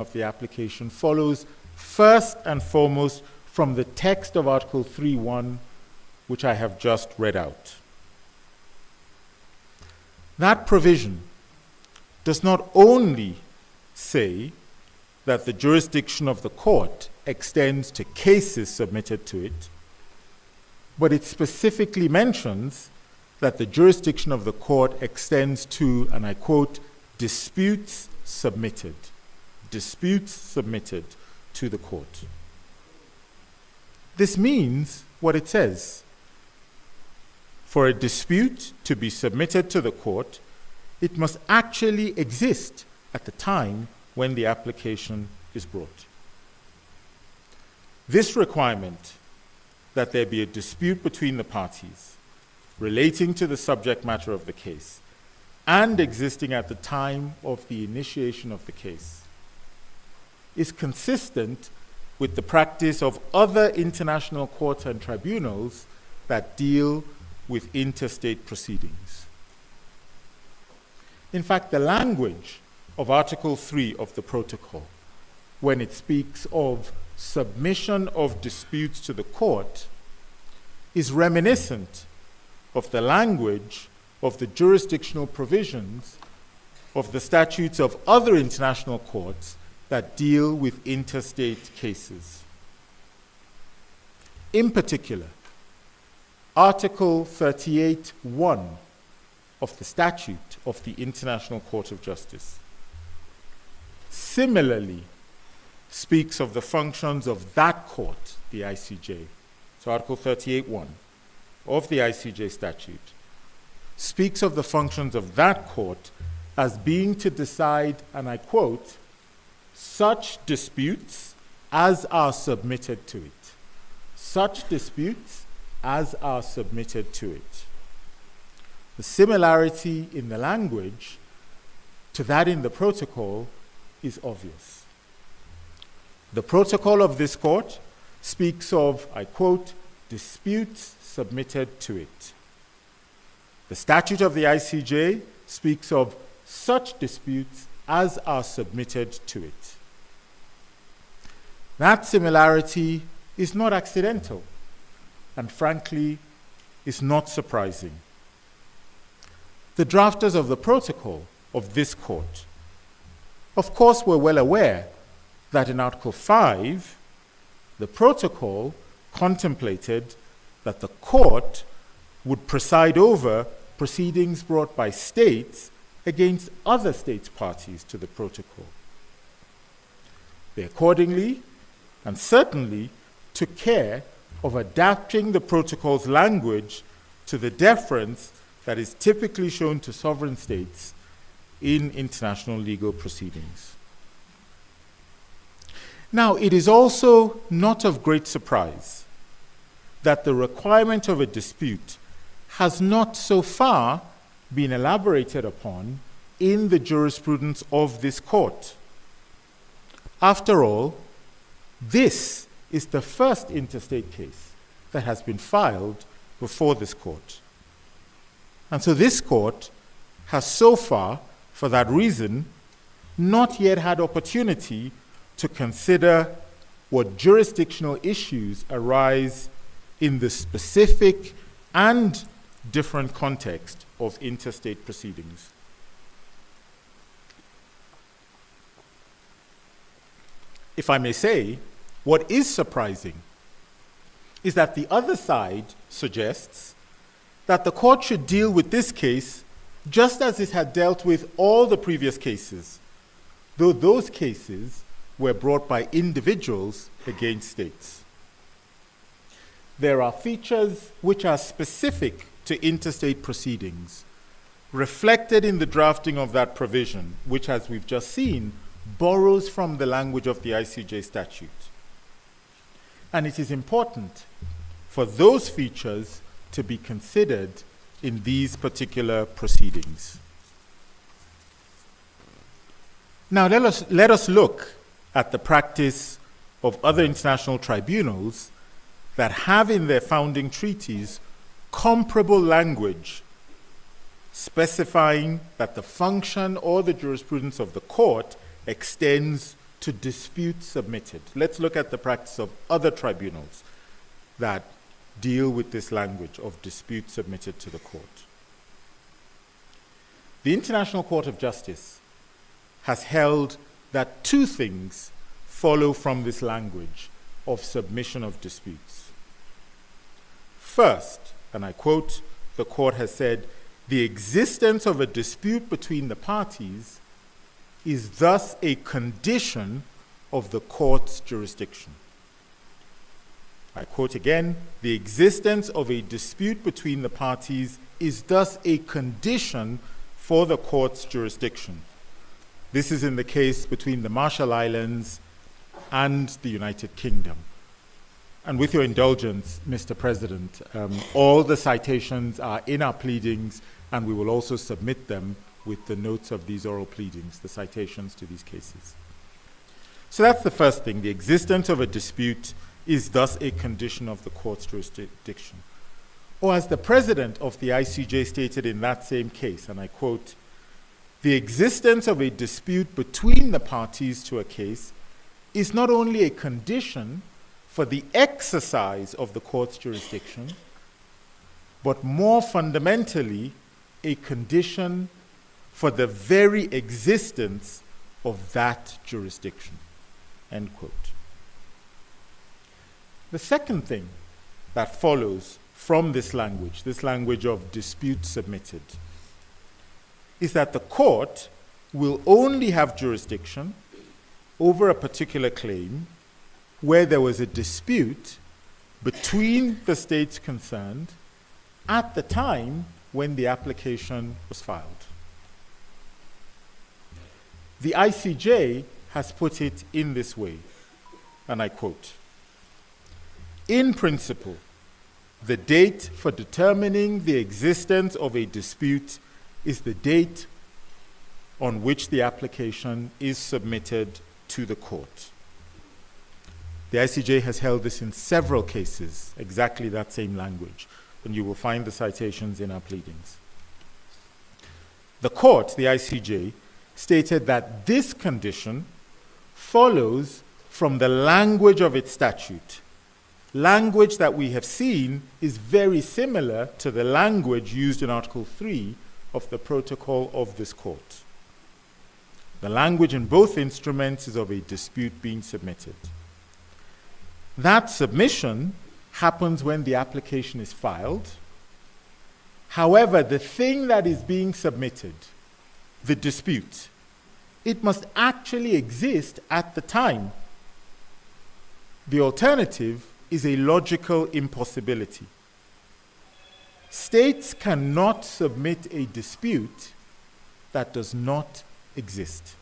of the application follows first and foremost from the text of Article 3.1, which I have just read out. That provision does not only say that the jurisdiction of the court extends to cases submitted to it, but it specifically mentions that the jurisdiction of the court extends to, and I quote, disputes submitted to the court. This means what it says. For a dispute to be submitted to the court, it must actually exist at the time when the application is brought. This requirement that there be a dispute between the parties relating to the subject matter of the case and existing at the time of the initiation of the case is consistent with the practice of other international courts and tribunals that deal with interstate proceedings. In fact, the language of Article 3 of the Protocol, when it speaks of submission of disputes to the court, is reminiscent of the language of the jurisdictional provisions of the statutes of other international courts that deal with interstate cases. In particular, Article 38(1) of the Statute of the International Court of Justice similarly speaks of the functions of that court, the ICJ. So Article 38(1) of the ICJ statute speaks of the functions of that court as being to decide, and I quote, such disputes as are submitted to it. Such disputes as are submitted to it. The similarity in the language to that in the protocol is obvious. The protocol of this court speaks of, I quote, disputes submitted to it. The statute of the ICJ speaks of such disputes as are submitted to it. That similarity is not accidental, and frankly, is not surprising. The drafters of the protocol of this court, of course, were well aware that in Article 5, the protocol contemplated that the court would preside over proceedings brought by states against other states parties to the protocol. They accordingly, and certainly, took care of adapting the protocol's language to the deference that is typically shown to sovereign states in international legal proceedings. Now, it is also not of great surprise that the requirement of a dispute has not so far been elaborated upon in the jurisprudence of this court. After all, this is the first interstate case that has been filed before this court. And so this court has so far, for that reason, not yet had opportunity to consider what jurisdictional issues arise in the specific and different context of interstate proceedings. If I may say, what is surprising is that the other side suggests that the court should deal with this case just as it had dealt with all the previous cases, though those cases were brought by individuals against states. There are features which are specific to interstate proceedings, reflected in the drafting of that provision, which, as we've just seen, borrows from the language of the ICJ statute. And it is important for those features to be considered in these particular proceedings. Now let us look at the practice of other international tribunals that have in their founding treaties comparable language specifying that the function or the jurisprudence of the court extends to dispute submitted. Let's look at the practice of other tribunals that deal with this language of dispute submitted to the court. The International Court of Justice has held that two things follow from this language of submission of disputes. First, and I quote, the court has said, the existence of a dispute between the parties is thus a condition of the court's jurisdiction. I quote again, the existence of a dispute between the parties is thus a condition for the court's jurisdiction. This is in the case between the Marshall Islands and the United Kingdom. And with your indulgence, Mr. President, all the citations are in our pleadings, and we will also submit them with the notes of these oral pleadings, the citations to these cases. So that's the first thing. The existence of a dispute is thus a condition of the court's jurisdiction. Or as the president of the ICJ stated in that same case, and I quote, the existence of a dispute between the parties to a case is not only a condition for the exercise of the court's jurisdiction, but more fundamentally, a condition for the very existence of that jurisdiction, end quote. The second thing that follows from this language of dispute submitted, is that the court will only have jurisdiction over a particular claim where there was a dispute between the states concerned at the time when the application was filed. The ICJ has put it in this way, and I quote, in principle, the date for determining the existence of a dispute is the date on which the application is submitted to the court. The ICJ has held this in several cases, exactly that same language, and you will find the citations in our pleadings. The court, the ICJ, stated that this condition follows from the language of its statute. Language that we have seen is very similar to the language used in Article 3 of the protocol of this court. The language in both instruments is of a dispute being submitted. That submission happens when the application is filed. However, the thing that is being submitted, the dispute, it must actually exist at the time. The alternative is a logical impossibility. States cannot submit a dispute that does not exist.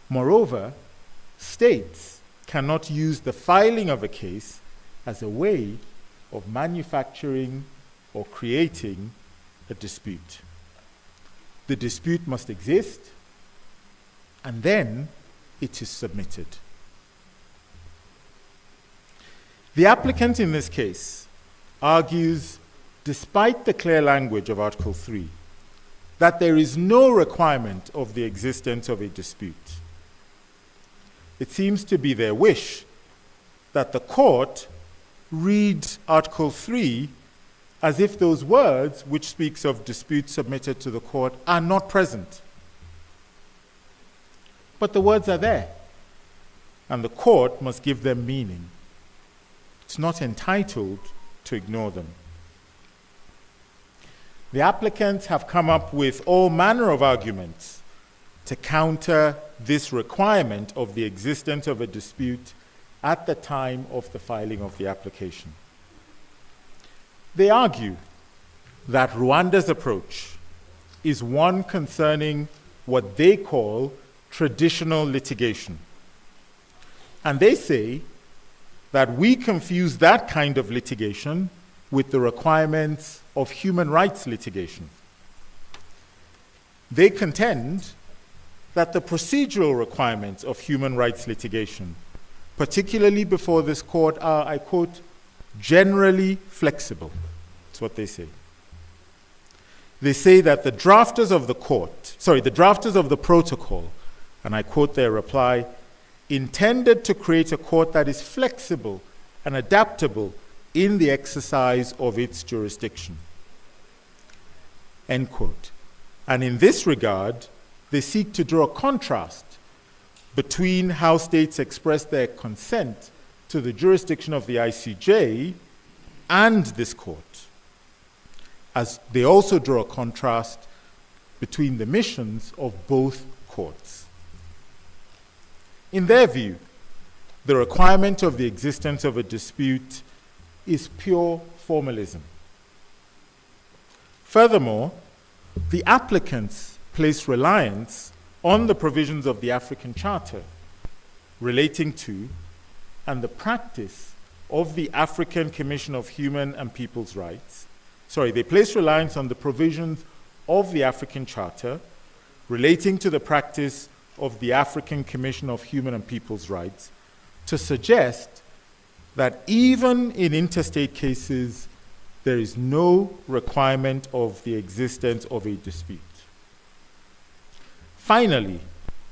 Moreover, states cannot use the filing of a case as a way of manufacturing or creating a dispute. The dispute must exist, and then it is submitted. The applicant in this case argues, despite the clear language of Article 3, that there is no requirement of the existence of a dispute. It seems to be their wish that the court reads Article 3 as if those words, which speaks of disputes submitted to the court, are not present. But the words are there, and the court must give them meaning. It's not entitled to ignore them. The applicants have come up with all manner of arguments to counter this requirement of the existence of a dispute at the time of the filing of the application. They argue that Rwanda's approach is one concerning what they call traditional litigation. And they say that we confuse that kind of litigation with the requirements of human rights litigation. They contend that the procedural requirements of human rights litigation, particularly before this court, are, I quote, generally flexible. That's what they say. They say that the drafters of the protocol and I quote their reply, intended to create a court that is flexible and adaptable in the exercise of its jurisdiction. End quote. And in this regard, they seek to draw a contrast between how states express their consent to the jurisdiction of the ICJ and this court, as they also draw a contrast between the missions of both courts. In their view, the requirement of the existence of a dispute is pure formalism. Furthermore, the applicants place reliance on the provisions of the African Charter relating to and the practice of the African Commission of Human and People's Rights. They place reliance on the provisions of the African Charter relating to the practice of the African Commission of Human and People's Rights to suggest that even in interstate cases, there is no requirement of the existence of a dispute. Finally,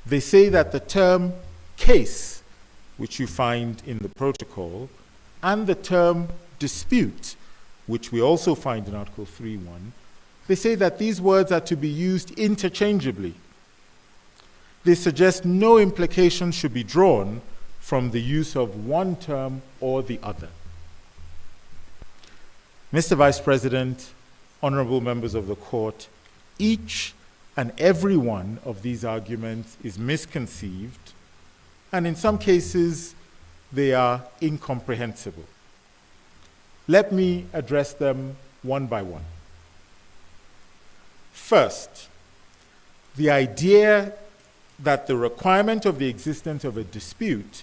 they say that the term case, which you find in the protocol, and the term dispute, which we also find in Article 3.1, they say that these words are to be used interchangeably. They suggest no implication should be drawn from the use of one term or the other. Mr. Vice President, honorable members of the court, each and every one of these arguments is misconceived, and in some cases, they are incomprehensible. Let me address them one by one. First, the idea that the requirement of the existence of a dispute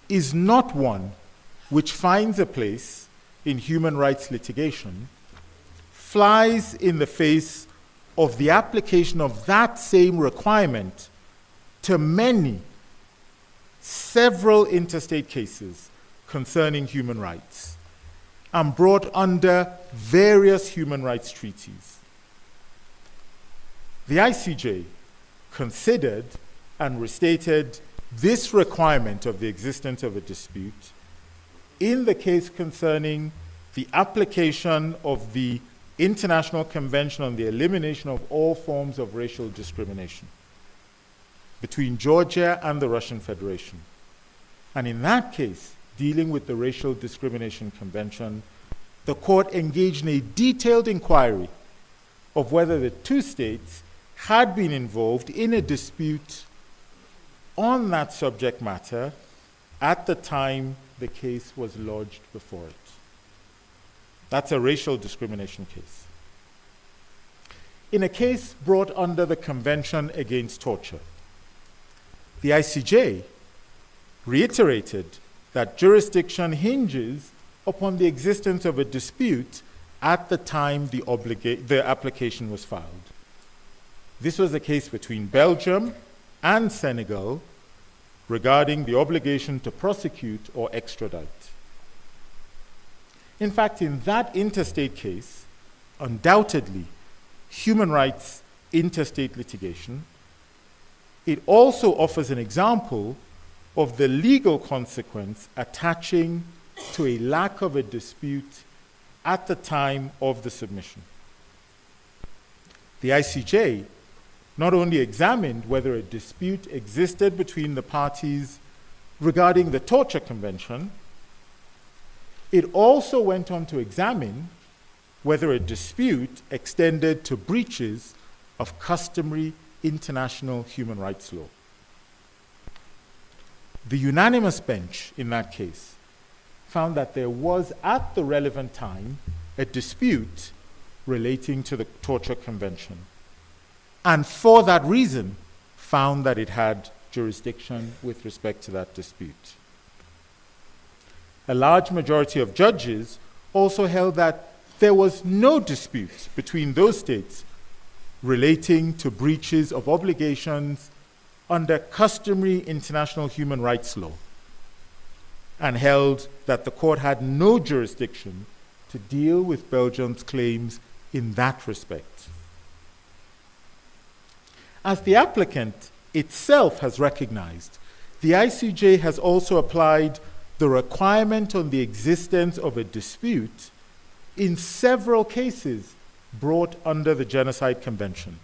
is not one which finds a place in human rights litigation flies in the face of the application of that same requirement to several interstate cases concerning human rights and brought under various human rights treaties. The ICJ considered and restated this requirement of the existence of a dispute in the case concerning the application of the International Convention on the Elimination of All Forms of Racial Discrimination between Georgia and the Russian Federation. And in that case, dealing with the Racial Discrimination Convention, the court engaged in a detailed inquiry of whether the two states had been involved in a dispute on that subject matter at the time the case was lodged before it. That's a racial discrimination case. In a case brought under the Convention Against Torture, the ICJ reiterated that jurisdiction hinges upon the existence of a dispute at the time the application was filed. This was a case between Belgium and Senegal regarding the obligation to prosecute or extradite. In fact, in that interstate case, undoubtedly, human rights interstate litigation, it also offers an example of the legal consequence attaching to a lack of a dispute at the time of the submission. The ICJ not only examined whether a dispute existed between the parties regarding the Torture Convention, it also went on to examine whether a dispute extended to breaches of customary international human rights law. The unanimous bench in that case found that there was, at the relevant time, a dispute relating to the Torture Convention, and for that reason found that it had jurisdiction with respect to that dispute. A large majority of judges also held that there was no dispute between those states relating to breaches of obligations under customary international human rights law, and held that the court had no jurisdiction to deal with Belgium's claims in that respect. As the applicant itself has recognized, the ICJ has also applied the requirement on the existence of a dispute in several cases brought under the Genocide Convention.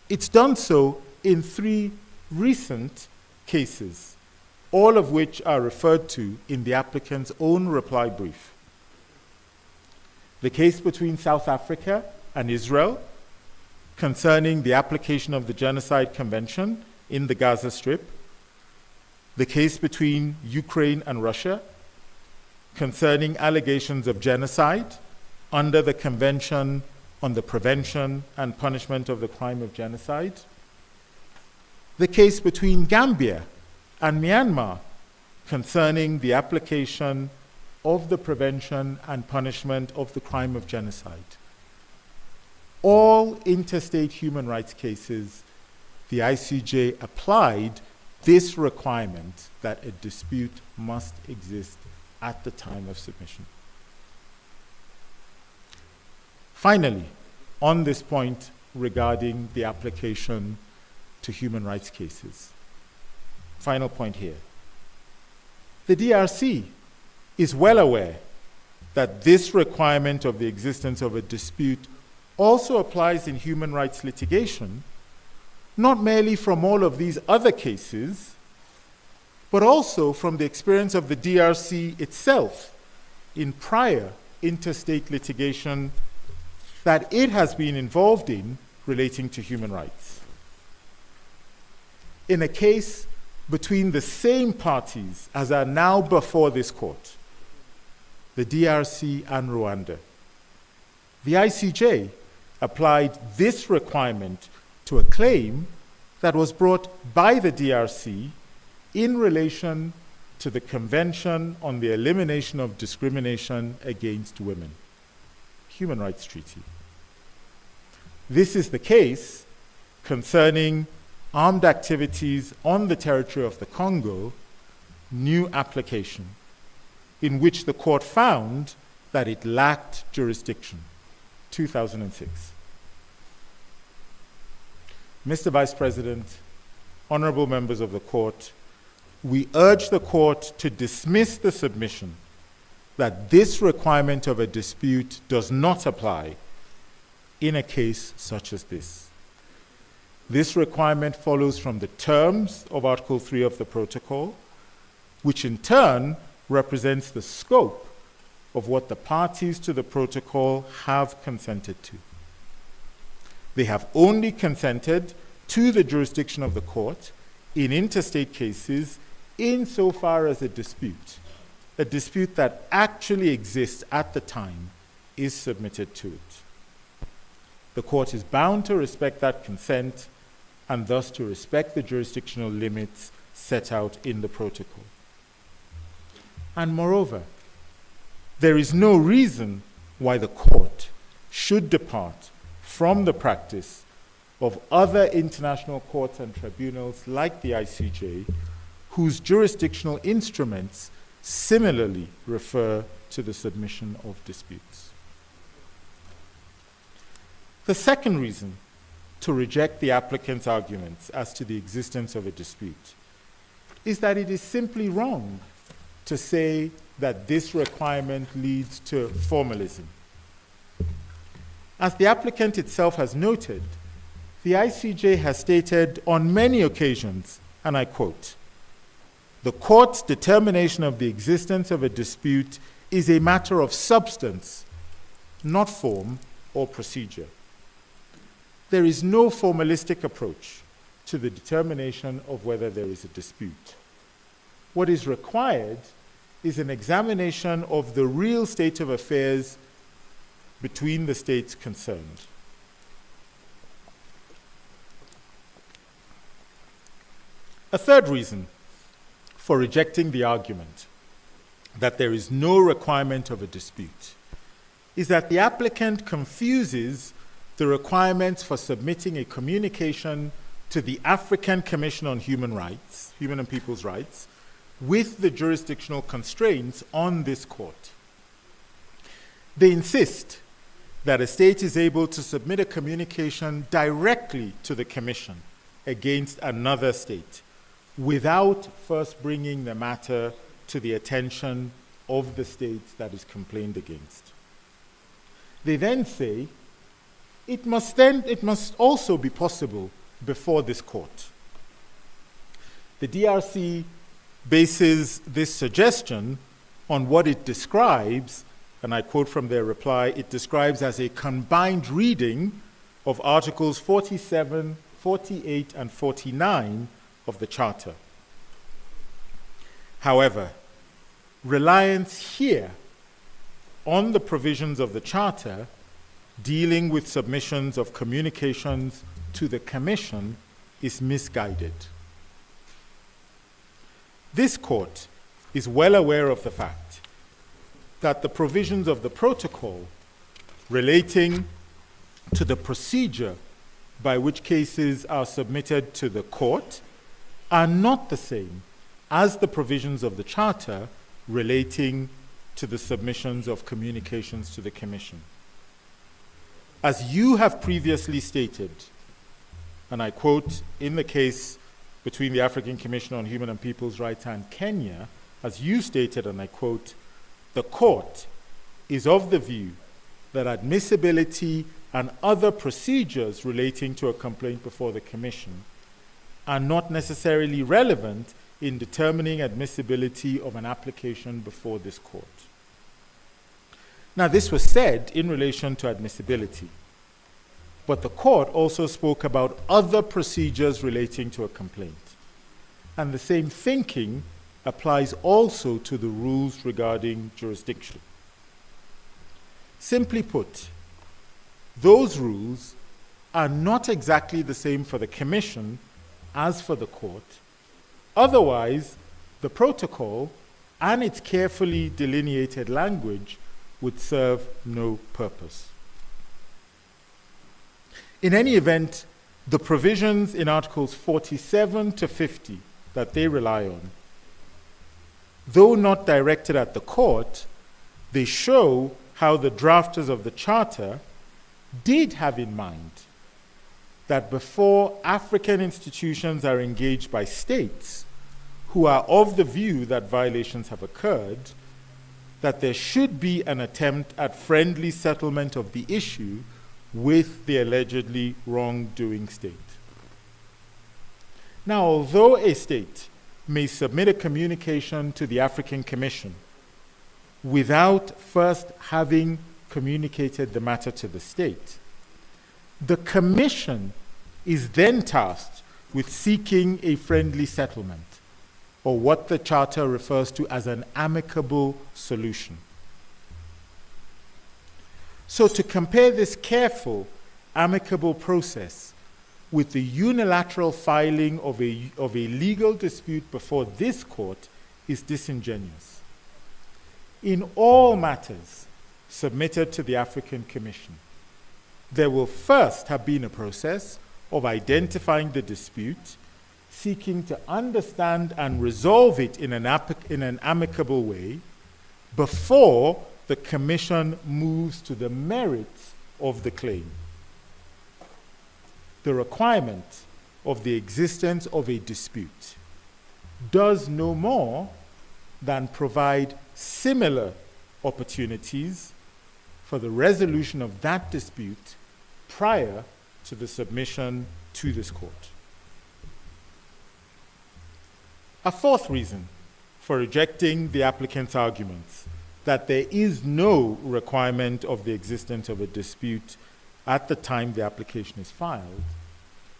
It's done so in 3 recent cases, all of which are referred to in the applicant's own reply brief. The case between South Africa and Israel concerning the application of the Genocide Convention in the Gaza Strip, the case between Ukraine and Russia concerning allegations of genocide under the Convention on the Prevention and Punishment of the Crime of Genocide, the case between Gambia and Myanmar concerning the application of the Prevention and Punishment of the Crime of Genocide. All interstate human rights cases, the ICJ applied this requirement that a dispute must exist at the time of submission. Finally, on this point regarding the application to human rights cases, final point here. The DRC is well aware that this requirement of the existence of a dispute also applies in human rights litigation, not merely from all of these other cases, but also from the experience of the DRC itself in prior interstate litigation that it has been involved in relating to human rights. In a case between the same parties as are now before this court, the DRC and Rwanda, the ICJ applied this requirement to a claim that was brought by the DRC in relation to the Convention on the Elimination of Discrimination Against Women, Human Rights Treaty. This is the case concerning armed activities on the territory of the Congo, new application, in which the court found that it lacked jurisdiction, 2006. Mr. Vice President, honorable members of the court, we urge the court to dismiss the submission that this requirement of a dispute does not apply in a case such as this. This requirement follows from the terms of Article 3 of the protocol, which in turn represents the scope of what the parties to the protocol have consented to. They have only consented to the jurisdiction of the court in interstate cases insofar as a dispute that actually exists at the time, is submitted to it. The court is bound to respect that consent and thus to respect the jurisdictional limits set out in the protocol. And moreover, there is no reason why the court should depart from the practice of other international courts and tribunals like the ICJ, whose jurisdictional instruments similarly refer to the submission of disputes. The second reason to reject the applicant's arguments as to the existence of a dispute is that it is simply wrong to say that this requirement leads to formalism. As the applicant itself has noted, the ICJ has stated on many occasions, and I quote, "The court's determination of the existence of a dispute is a matter of substance, not form or procedure." There is no formalistic approach to the determination of whether there is a dispute. What is required is an examination of the real state of affairs between the states concerned. A third reason for rejecting the argument that there is no requirement of a dispute is that the applicant confuses the requirements for submitting a communication to the African Commission on Human Rights, Human and People's Rights, with the jurisdictional constraints on this court. They insist that a state is able to submit a communication directly to the Commission against another state without first bringing the matter to the attention of the state that is complained against. They then say it must also be possible before this court. The DRC bases this suggestion on what it describes, and I quote from their reply, it describes as a combined reading of Articles 47, 48, and 49 of the Charter. However, reliance here on the provisions of the Charter dealing with submissions of communications to the Commission is misguided. This court is well aware of the fact that the provisions of the protocol relating to the procedure by which cases are submitted to the court are not the same as the provisions of the Charter relating to the submissions of communications to the Commission. As you have previously stated, and I quote, in the case between the African Commission on Human and People's Rights and Kenya, as you stated, and I quote, the court is of the view that admissibility and other procedures relating to a complaint before the Commission are not necessarily relevant in determining admissibility of an application before this court. Now, this was said in relation to admissibility, but the court also spoke about other procedures relating to a complaint. And the same thinking applies also to the rules regarding jurisdiction. Simply put, those rules are not exactly the same for the Commission as for the court. Otherwise, the protocol and its carefully delineated language would serve no purpose. In any event, the provisions in Articles 47 to 50 that they rely on, though not directed at the court, they show how the drafters of the Charter did have in mind that before African institutions are engaged by states who are of the view that violations have occurred, that there should be an attempt at friendly settlement of the issue with the allegedly wrongdoing state. Now, although a state may submit a communication to the African Commission without first having communicated the matter to the state, the Commission is then tasked with seeking a friendly settlement, or what the Charter refers to as an amicable solution. So to compare this careful, amicable process with the unilateral filing of a legal dispute before this court is disingenuous. In all matters submitted to the African Commission, there will first have been a process of identifying the dispute, seeking to understand and resolve it in an amicable way before the Commission moves to the merits of the claim. The requirement of the existence of a dispute does no more than provide similar opportunities for the resolution of that dispute prior to the submission to this court. A fourth reason for rejecting the applicant's arguments that there is no requirement of the existence of a dispute at the time the application is filed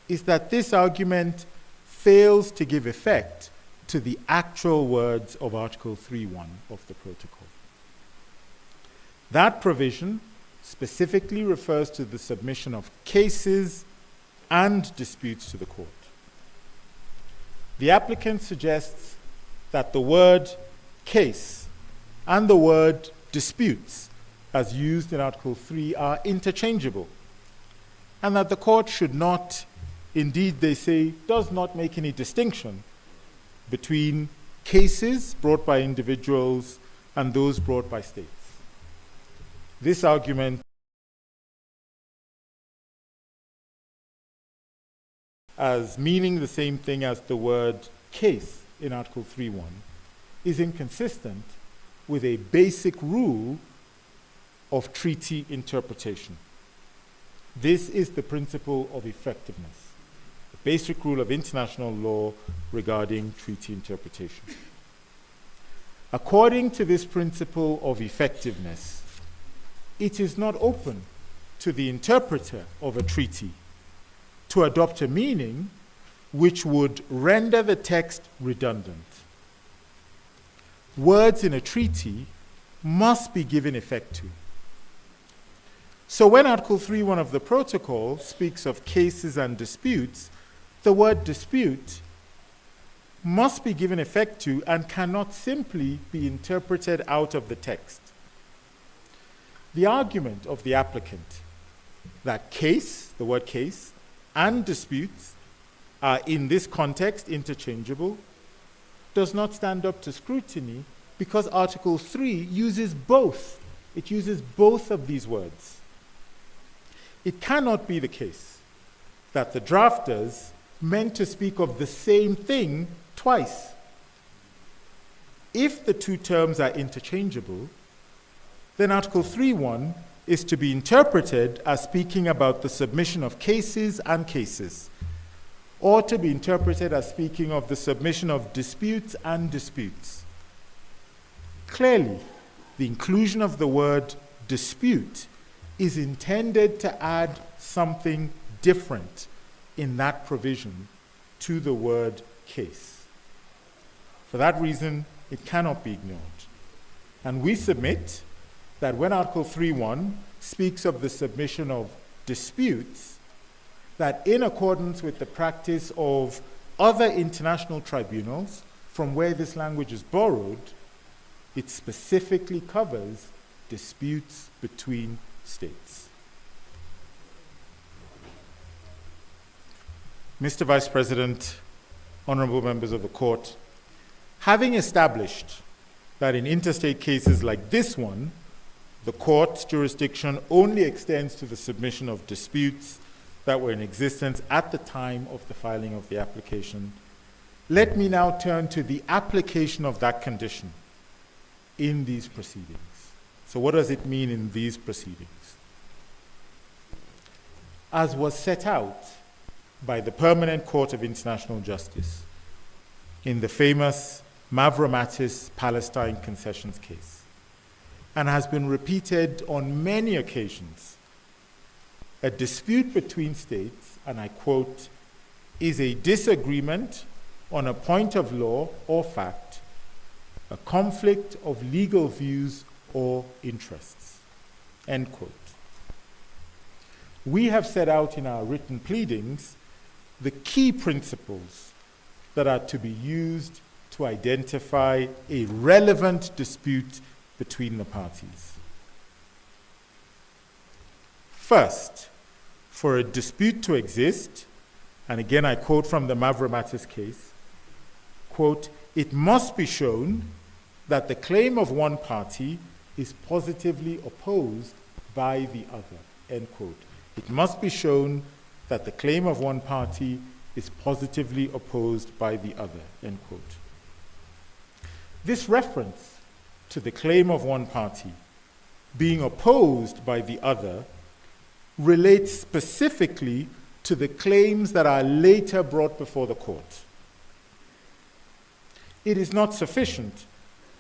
is that this argument fails to give effect to the actual words of Article 3.1 of the protocol. That provision specifically refers to the submission of cases and disputes to the court. The applicant suggests that the word case and the word disputes, as used in Article 3, are interchangeable, and that the court should not, indeed they say, does not make any distinction between cases brought by individuals and those brought by states. This argument, as meaning the same thing as the word case in Article 3.1 is inconsistent with a basic rule of treaty interpretation. This is the principle of effectiveness, the basic rule of international law regarding treaty interpretation. According to this principle of effectiveness, it is not open to the interpreter of a treaty to adopt a meaning which would render the text redundant. Words in a treaty must be given effect to. So when Article 3.1 of the Protocol speaks of cases and disputes, the word dispute must be given effect to and cannot simply be interpreted out of the text. The argument of the applicant that case, the word case, and disputes are in this context interchangeable does not stand up to scrutiny because Article 3 uses both. It uses both of these words. It cannot be the case that the drafters meant to speak of the same thing twice. If the two terms are interchangeable, then Article 3.1 is to be interpreted as speaking about the submission of cases and cases, or to be interpreted as speaking of the submission of disputes and disputes. Clearly, the inclusion of the word dispute is intended to add something different in that provision to the word case. For that reason, it cannot be ignored. And we submit that when Article 3.1 speaks of the submission of disputes, that in accordance with the practice of other international tribunals from where this language is borrowed, it specifically covers disputes between states. Mr. Vice President, honorable members of the court, having established that in interstate cases like this one, the court's jurisdiction only extends to the submission of disputes that were in existence at the time of the filing of the application, let me now turn to the application of that condition in these proceedings. So what does it mean in these proceedings? As was set out by the Permanent Court of International Justice in the famous Mavromatis Palestine concessions case, and has been repeated on many occasions, a dispute between states, and I quote, is a disagreement on a point of law or fact, a conflict of legal views or interests, end quote. We have set out in our written pleadings the key principles that are to be used to identify a relevant dispute between the parties. First, for a dispute to exist, and again I quote from the Mavromatis case, quote, it must be shown that the claim of one party is positively opposed by the other, end quote. It must be shown that the claim of one party is positively opposed by the other, end quote. This reference to the claim of one party being opposed by the other relates specifically to the claims that are later brought before the court. It is not sufficient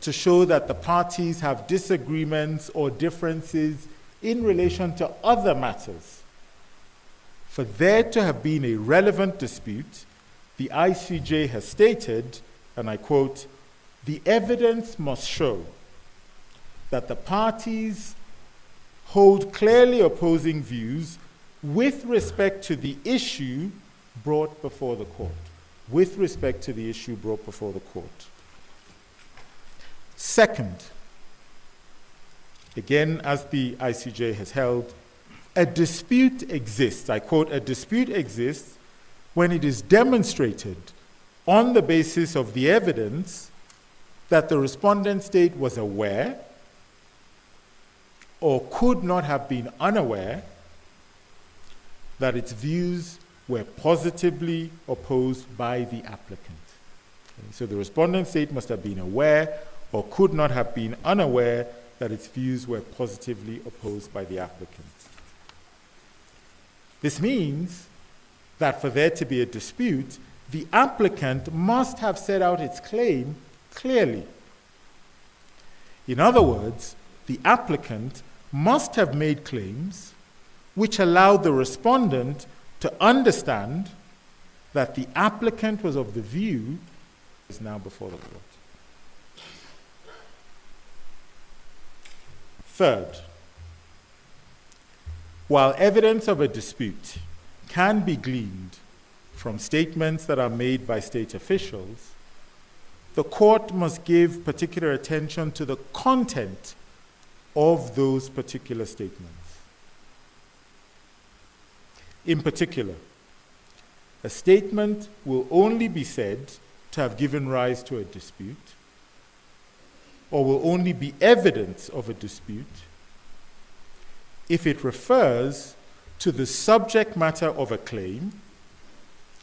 to show that the parties have disagreements or differences in relation to other matters. For there to have been a relevant dispute, the ICJ has stated, and I quote, the evidence must show that the parties hold clearly opposing views with respect to the issue brought before the court. With respect to the issue brought before the court. Second, again, as the ICJ has held, a dispute exists, I quote, a dispute exists when it is demonstrated on the basis of the evidence that the respondent state was aware or could not have been unaware that its views were positively opposed by the applicant. Okay, so the respondent state must have been aware or could not have been unaware that its views were positively opposed by the applicant. This means that for there to be a dispute, the applicant must have set out its claim clearly. In other words, the applicant must have made claims which allowed the respondent to understand that the applicant was of the view is now before the court. Third, while evidence of a dispute can be gleaned from statements that are made by state officials, the court must give particular attention to the content of those particular statements. In particular, a statement will only be said to have given rise to a dispute, or will only be evidence of a dispute, if it refers to the subject matter of a claim,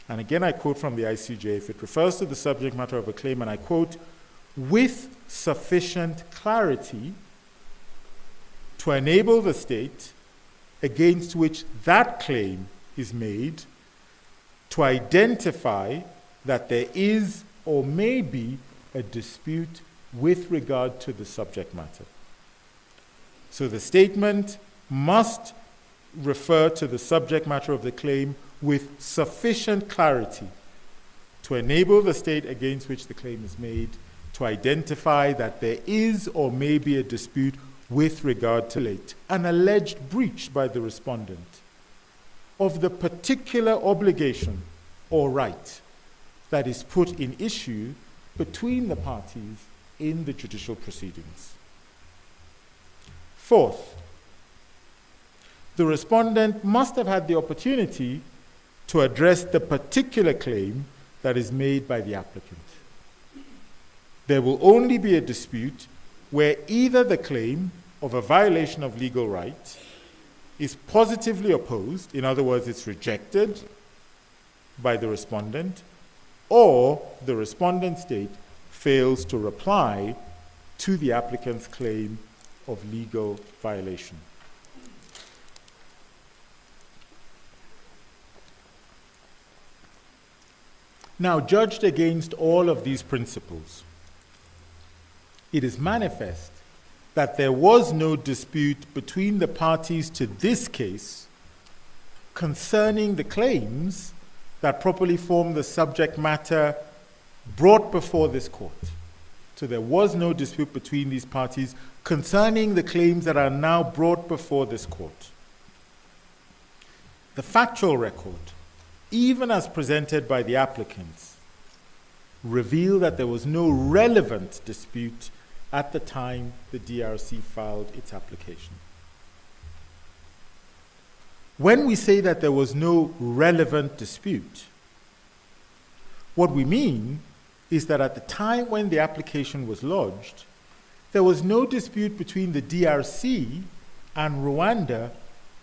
and again I quote from the ICJ, if it refers to the subject matter of a claim, and I quote, with sufficient clarity to enable the state against which that claim is made to identify that there is or may be a dispute with regard to the subject matter. So the statement must refer to the subject matter of the claim with sufficient clarity to enable the state against which the claim is made to identify that there is or may be a dispute with regard to an alleged breach by the respondent of the particular obligation or right that is put in issue between the parties in the judicial proceedings. Fourth, the respondent must have had the opportunity to address the particular claim that is made by the applicant. There will only be a dispute where either the claim of a violation of legal right is positively opposed, in other words, it's rejected by the respondent, or the respondent state fails to reply to the applicant's claim of legal violation. Now, judged against all of these principles, it is manifest that there was no dispute between the parties to this case concerning the claims that properly form the subject matter brought before this court. So there was no dispute between these parties concerning the claims that are now brought before this court. The factual record, even as presented by the applicants, reveal that there was no relevant dispute at the time the DRC filed its application. When we say that there was no relevant dispute, what we mean is that at the time when the application was lodged, there was no dispute between the DRC and Rwanda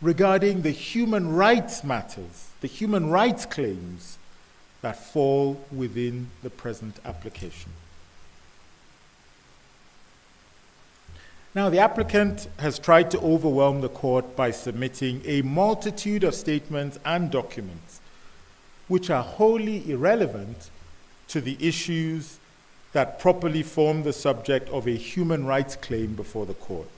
regarding the human rights matters, the human rights claims that fall within the present application. Now, the applicant has tried to overwhelm the court by submitting a multitude of statements and documents which are wholly irrelevant to the issues that properly form the subject of a human rights claim before the court.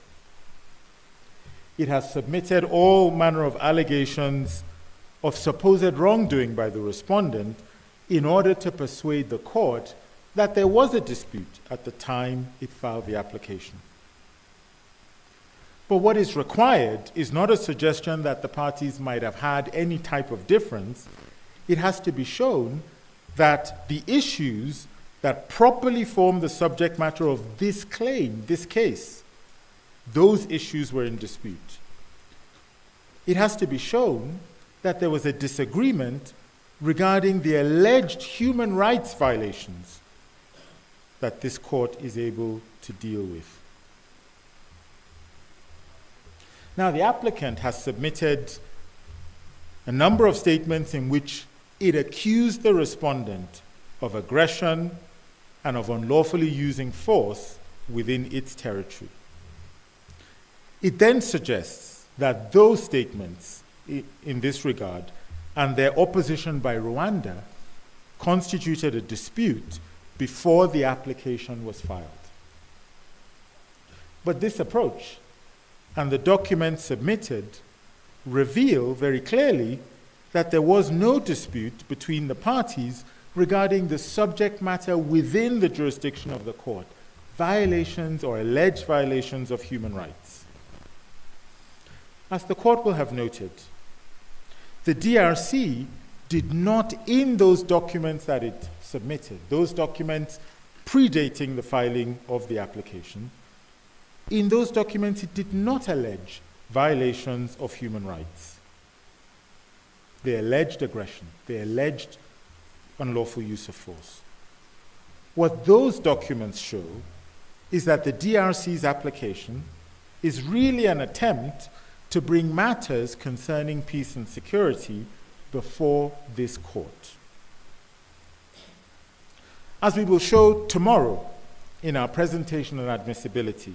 It has submitted all manner of allegations of supposed wrongdoing by the respondent in order to persuade the court that there was a dispute at the time it filed the application. But what is required is not a suggestion that the parties might have had any type of difference. It has to be shown that the issues that properly form the subject matter of this claim, this case, those issues were in dispute. It has to be shown that there was a disagreement regarding the alleged human rights violations that this court is able to deal with. Now, the applicant has submitted a number of statements in which it accused the respondent of aggression and of unlawfully using force within its territory. It then suggests that those statements in this regard and their opposition by Rwanda constituted a dispute before the application was filed. But this approach and the documents submitted reveal very clearly that there was no dispute between the parties regarding the subject matter within the jurisdiction of the court, violations or alleged violations of human rights. As the court will have noted, the DRC did not, in those documents that it submitted, those documents predating the filing of the application, in those documents it did not allege violations of human rights. They alleged aggression. They alleged unlawful use of force. What those documents show is that the DRC's application is really an attempt to bring matters concerning peace and security before this court. As we will show tomorrow in our presentation on admissibility,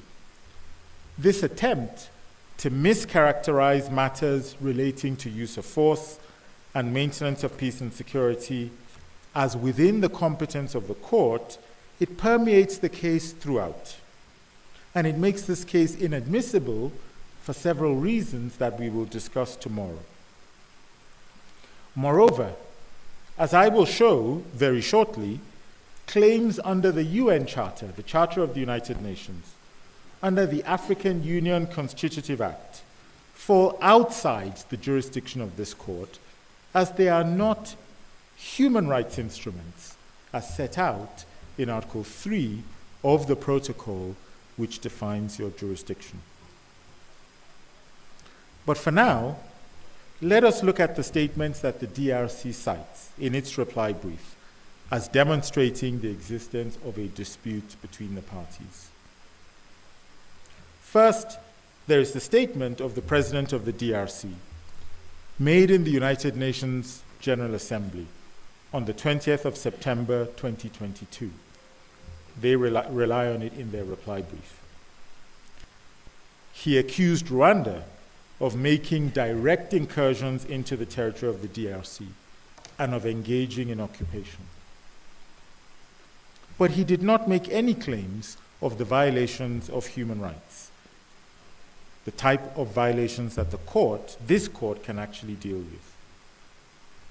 this attempt to mischaracterize matters relating to use of force and maintenance of peace and security as within the competence of the court, it permeates the case throughout. And it makes this case inadmissible for several reasons that we will discuss tomorrow. Moreover, as I will show very shortly, claims under the UN Charter, the Charter of the United Nations, under the African Union Constitutive Act, fall outside the jurisdiction of this court, as they are not human rights instruments as set out in Article 3 of the protocol which defines your jurisdiction. But for now, let us look at the statements that the DRC cites in its reply brief as demonstrating the existence of a dispute between the parties. First, there is the statement of the President of the DRC, made in the United Nations General Assembly on the 20th of September 2022. They rely on it in their reply brief. He accused Rwanda of making direct incursions into the territory of the DRC and of engaging in occupation. But he did not make any claims of the violations of human rights, the type of violations that this court can actually deal with.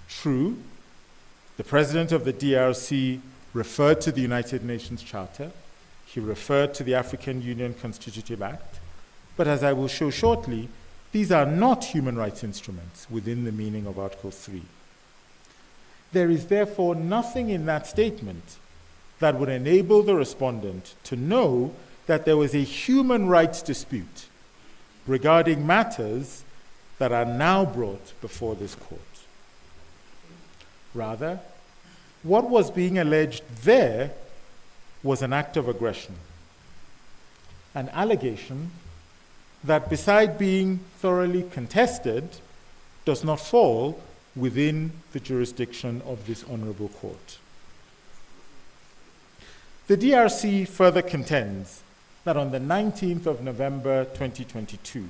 True, the President of the DRC referred to the United Nations Charter, he referred to the African Union Constitutive Act, but as I will show shortly, these are not human rights instruments within the meaning of Article 3. There is therefore nothing in that statement that would enable the respondent to know that there was a human rights dispute regarding matters that are now brought before this court. Rather, what was being alleged there was an act of aggression, an allegation that, beside being thoroughly contested, does not fall within the jurisdiction of this honorable court. The DRC further contends that on the 19th of November 2022,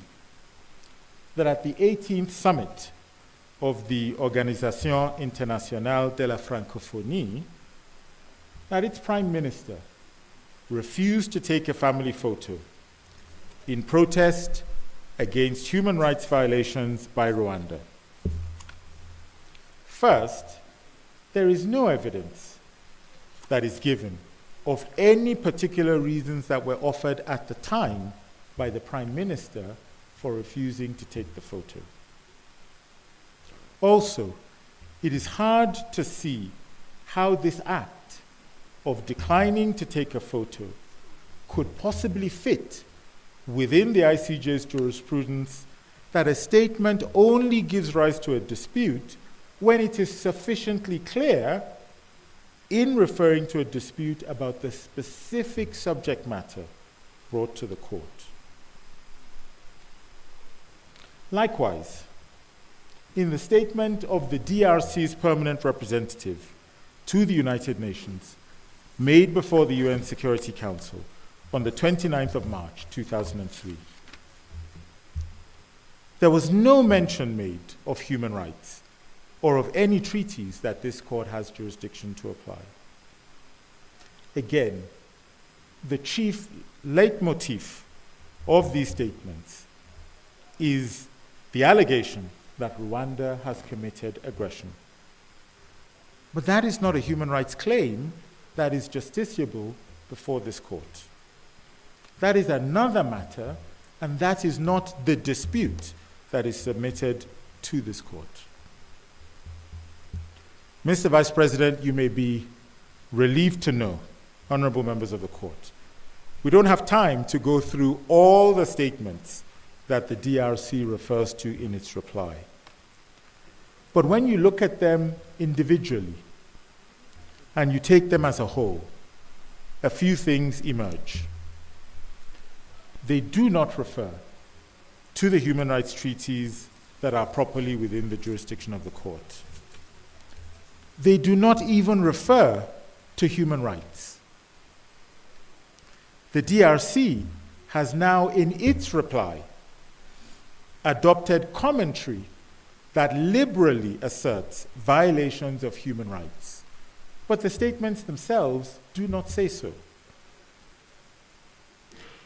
that at the 18th summit of the Organisation Internationale de la Francophonie, that its prime minister refused to take a family photo in protest against human rights violations by Rwanda. First, there is no evidence that is given of any particular reasons that were offered at the time by the Prime Minister for refusing to take the photo. Also, it is hard to see how this act of declining to take a photo could possibly fit within the ICJ's jurisprudence that a statement only gives rise to a dispute when it is sufficiently clear in referring to a dispute about the specific subject matter brought to the court. Likewise, in the statement of the DRC's permanent representative to the United Nations made before the UN Security Council on the 29th of March, 2003. There was no mention made of human rights or of any treaties that this court has jurisdiction to apply. Again, the chief leitmotif of these statements is the allegation that Rwanda has committed aggression. But that is not a human rights claim that is justiciable before this court. That is another matter, and that is not the dispute that is submitted to this court. Mr. Vice President, you may be relieved to know, honorable members of the court, we don't have time to go through all the statements that the DRC refers to in its reply. But when you look at them individually and you take them as a whole, a few things emerge. They do not refer to the human rights treaties that are properly within the jurisdiction of the court. They do not even refer to human rights. The DRC has now, in its reply, adopted commentary that liberally asserts violations of human rights. But the statements themselves do not say so.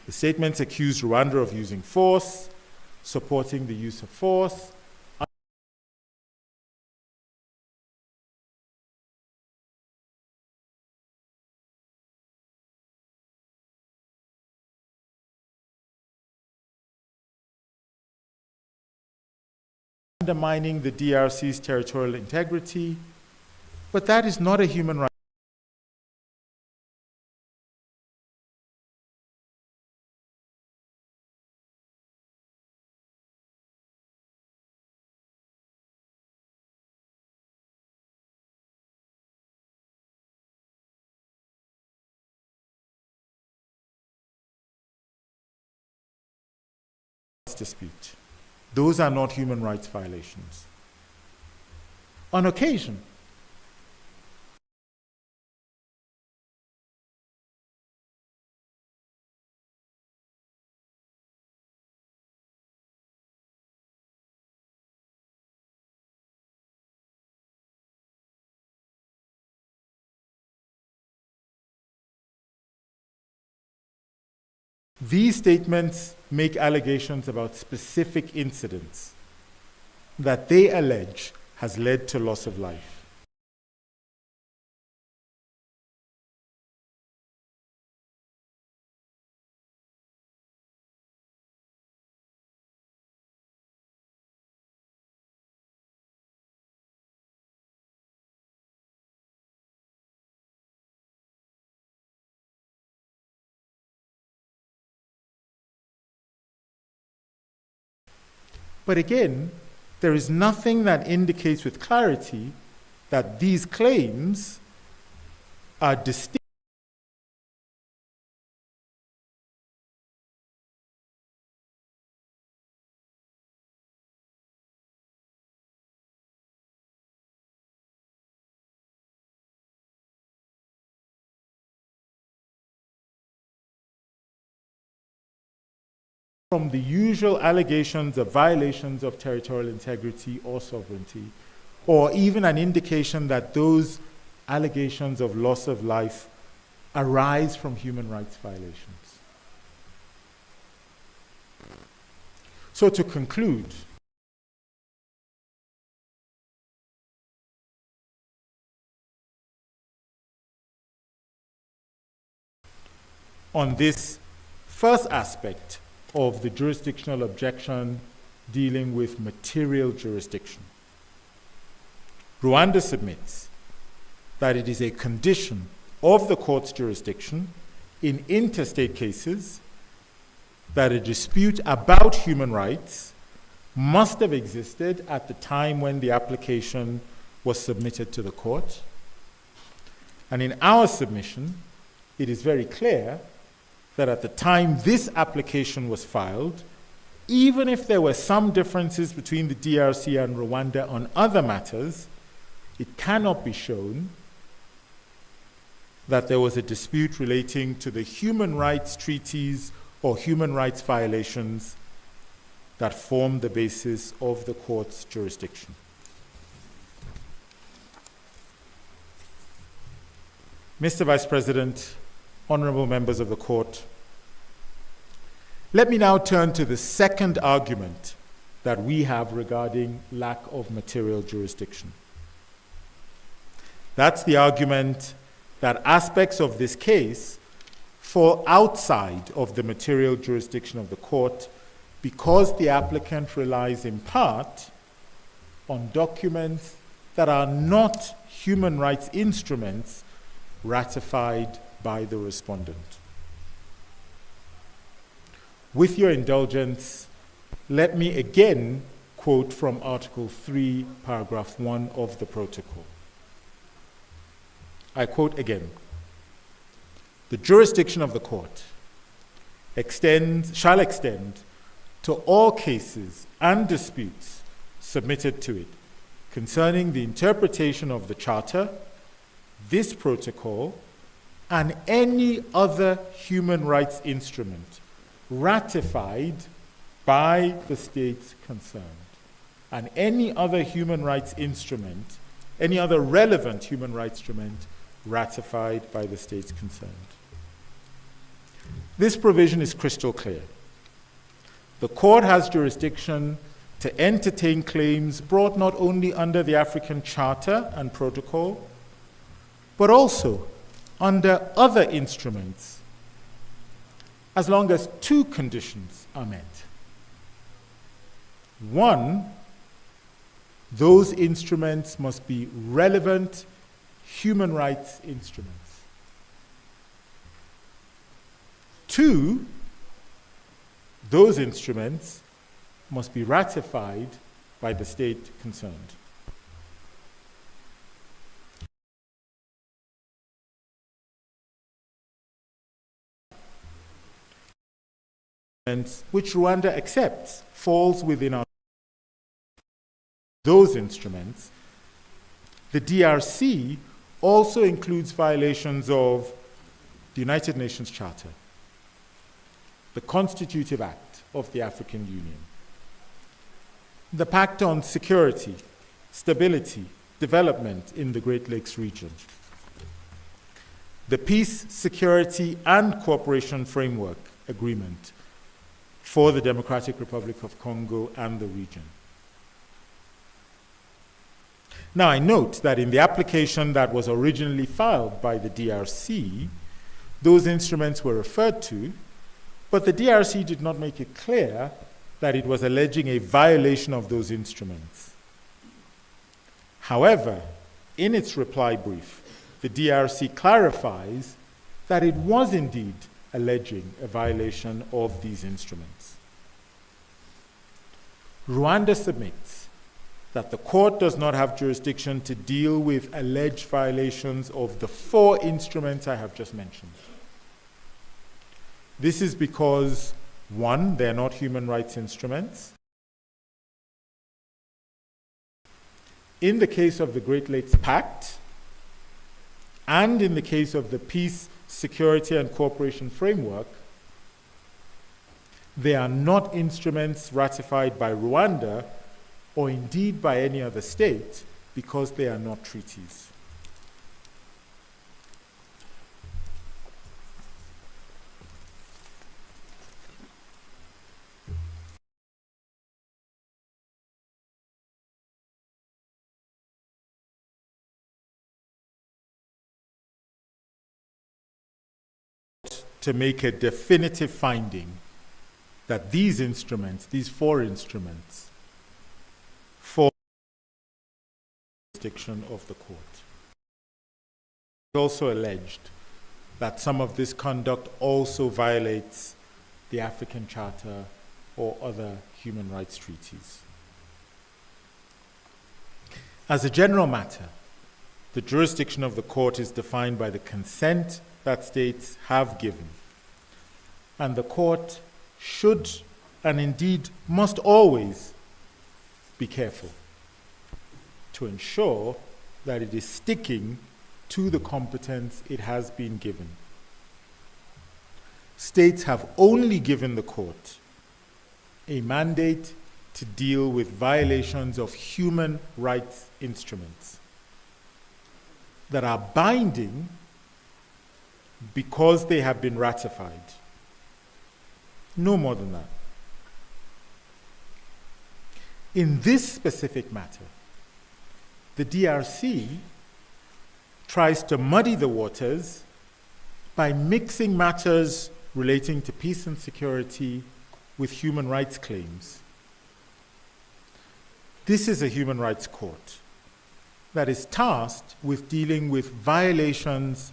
The statements accuse Rwanda of using force, supporting the use of force, undermining the DRC's territorial integrity, but that is not a human right. Dispute. Those are not human rights violations. On occasion, these statements make allegations about specific incidents that they allege has led to loss of life. But again, there is nothing that indicates with clarity that these claims are distinct from the usual allegations of violations of territorial integrity or sovereignty, or even an indication that those allegations of loss of life arise from human rights violations. So to conclude, on this first aspect of the jurisdictional objection dealing with material jurisdiction, Rwanda submits that it is a condition of the court's jurisdiction in interstate cases that a dispute about human rights must have existed at the time when the application was submitted to the court. And in our submission, it is very clear that at the time this application was filed, even if there were some differences between the DRC and Rwanda on other matters, it cannot be shown that there was a dispute relating to the human rights treaties or human rights violations that form the basis of the court's jurisdiction. Mr. Vice President, honorable members of the court, let me now turn to the second argument that we have regarding lack of material jurisdiction. That's the argument that aspects of this case fall outside of the material jurisdiction of the court because the applicant relies in part on documents that are not human rights instruments ratified by the respondent. With your indulgence, let me again quote from Article 3, Paragraph 1 of the Protocol. I quote again, "The jurisdiction of the court shall extend to all cases and disputes submitted to it concerning the interpretation of the Charter, this protocol, and any other human rights instrument ratified by the states concerned, and any other human rights instrument, any other relevant human rights instrument ratified by the states concerned." This provision is crystal clear. The court has jurisdiction to entertain claims brought not only under the African Charter and Protocol, but also under other instruments, as long as two conditions are met. One, those instruments must be relevant human rights instruments. Two, those instruments must be ratified by the state concerned. Which Rwanda accepts falls within our those instruments. The DRC also includes violations of the United Nations Charter, the Constitutive Act of the African Union, the Pact on Security, Stability, Development in the Great Lakes region, the Peace, Security, and Cooperation Framework Agreement for the Democratic Republic of Congo and the region. Now, I note that in the application that was originally filed by the DRC, those instruments were referred to, but the DRC did not make it clear that it was alleging a violation of those instruments. However, in its reply brief, the DRC clarifies that it was indeed alleging a violation of these instruments. Rwanda submits that the court does not have jurisdiction to deal with alleged violations of the four instruments I have just mentioned. This is because, one, they're not human rights instruments. In the case of the Great Lakes Pact, and in the case of the Peace, Security, and Cooperation Framework, they are not instruments ratified by Rwanda or indeed by any other state because they are not treaties. To make a definitive finding that these instruments, these four instruments, fall under the jurisdiction of the court. It also alleged that some of this conduct also violates the African Charter or other human rights treaties. As a general matter, the jurisdiction of the court is defined by the consent that states have given, and the court should and indeed must always be careful to ensure that it is sticking to the competence it has been given. States have only given the court a mandate to deal with violations of human rights instruments that are binding because they have been ratified. No more than that. In this specific matter, the DRC tries to muddy the waters by mixing matters relating to peace and security with human rights claims. This is a human rights court that is tasked with dealing with violations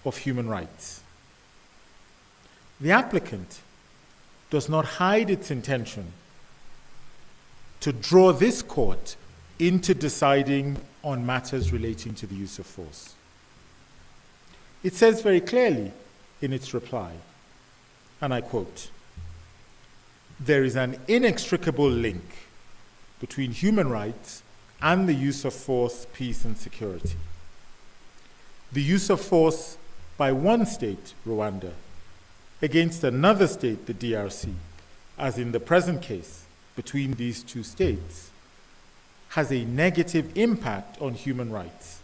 of human rights. The applicant does not hide its intention to draw this court into deciding on matters relating to the use of force. It says very clearly in its reply, and I quote, "There is an inextricable link between human rights and the use of force, peace, and security. The use of force by one state, Rwanda, against another state, the DRC, as in the present case between these two states, has a negative impact on human rights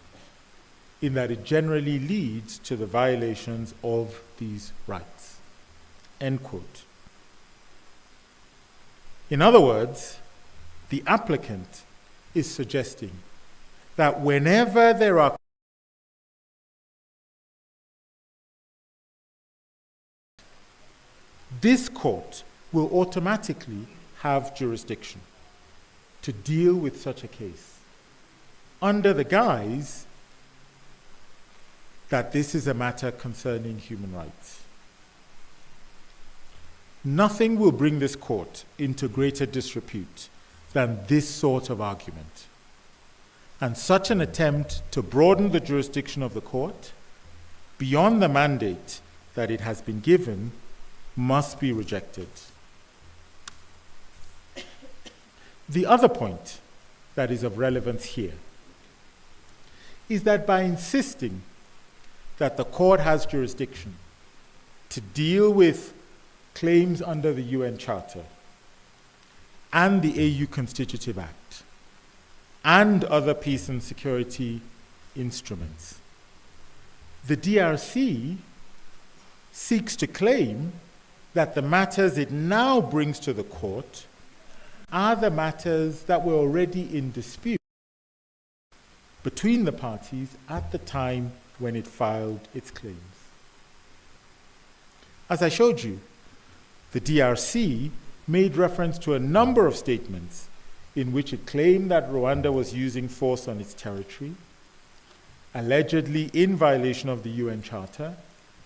in that it generally leads to the violations of these rights." End quote. In other words, the applicant is suggesting that whenever there are this court will automatically have jurisdiction to deal with such a case under the guise that this is a matter concerning human rights. Nothing will bring this court into greater disrepute than this sort of argument. And such an attempt to broaden the jurisdiction of the court beyond the mandate that it has been given must be rejected. The other point that is of relevance here is that by insisting that the court has jurisdiction to deal with claims under the UN Charter and the AU Constitutive Act and other peace and security instruments, the DRC seeks to claim that the matters it now brings to the court are the matters that were already in dispute between the parties at the time when it filed its claims. As I showed you, the DRC made reference to a number of statements in which it claimed that Rwanda was using force on its territory, allegedly in violation of the UN Charter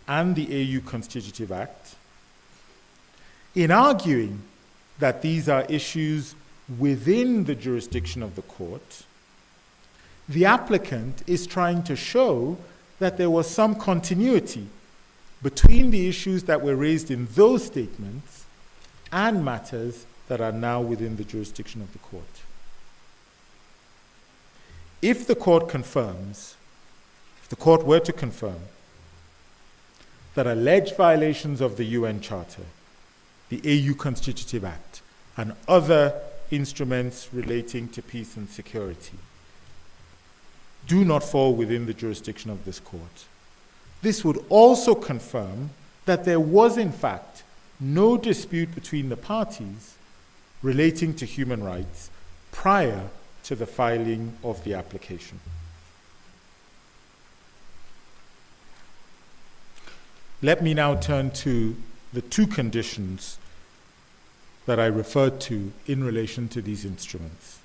and the AU Constitutive Act. In arguing that these are issues within the jurisdiction of the court, the applicant is trying to show that there was some continuity between the issues that were raised in those statements and matters that are now within the jurisdiction of the court. If the court were to confirm that alleged violations of the UN Charter, the AU Constitutive Act, and other instruments relating to peace and security do not fall within the jurisdiction of this court, this would also confirm that there was, in fact, no dispute between the parties relating to human rights prior to the filing of the application. Let me now turn to the two conditions that I referred to in relation to these instruments.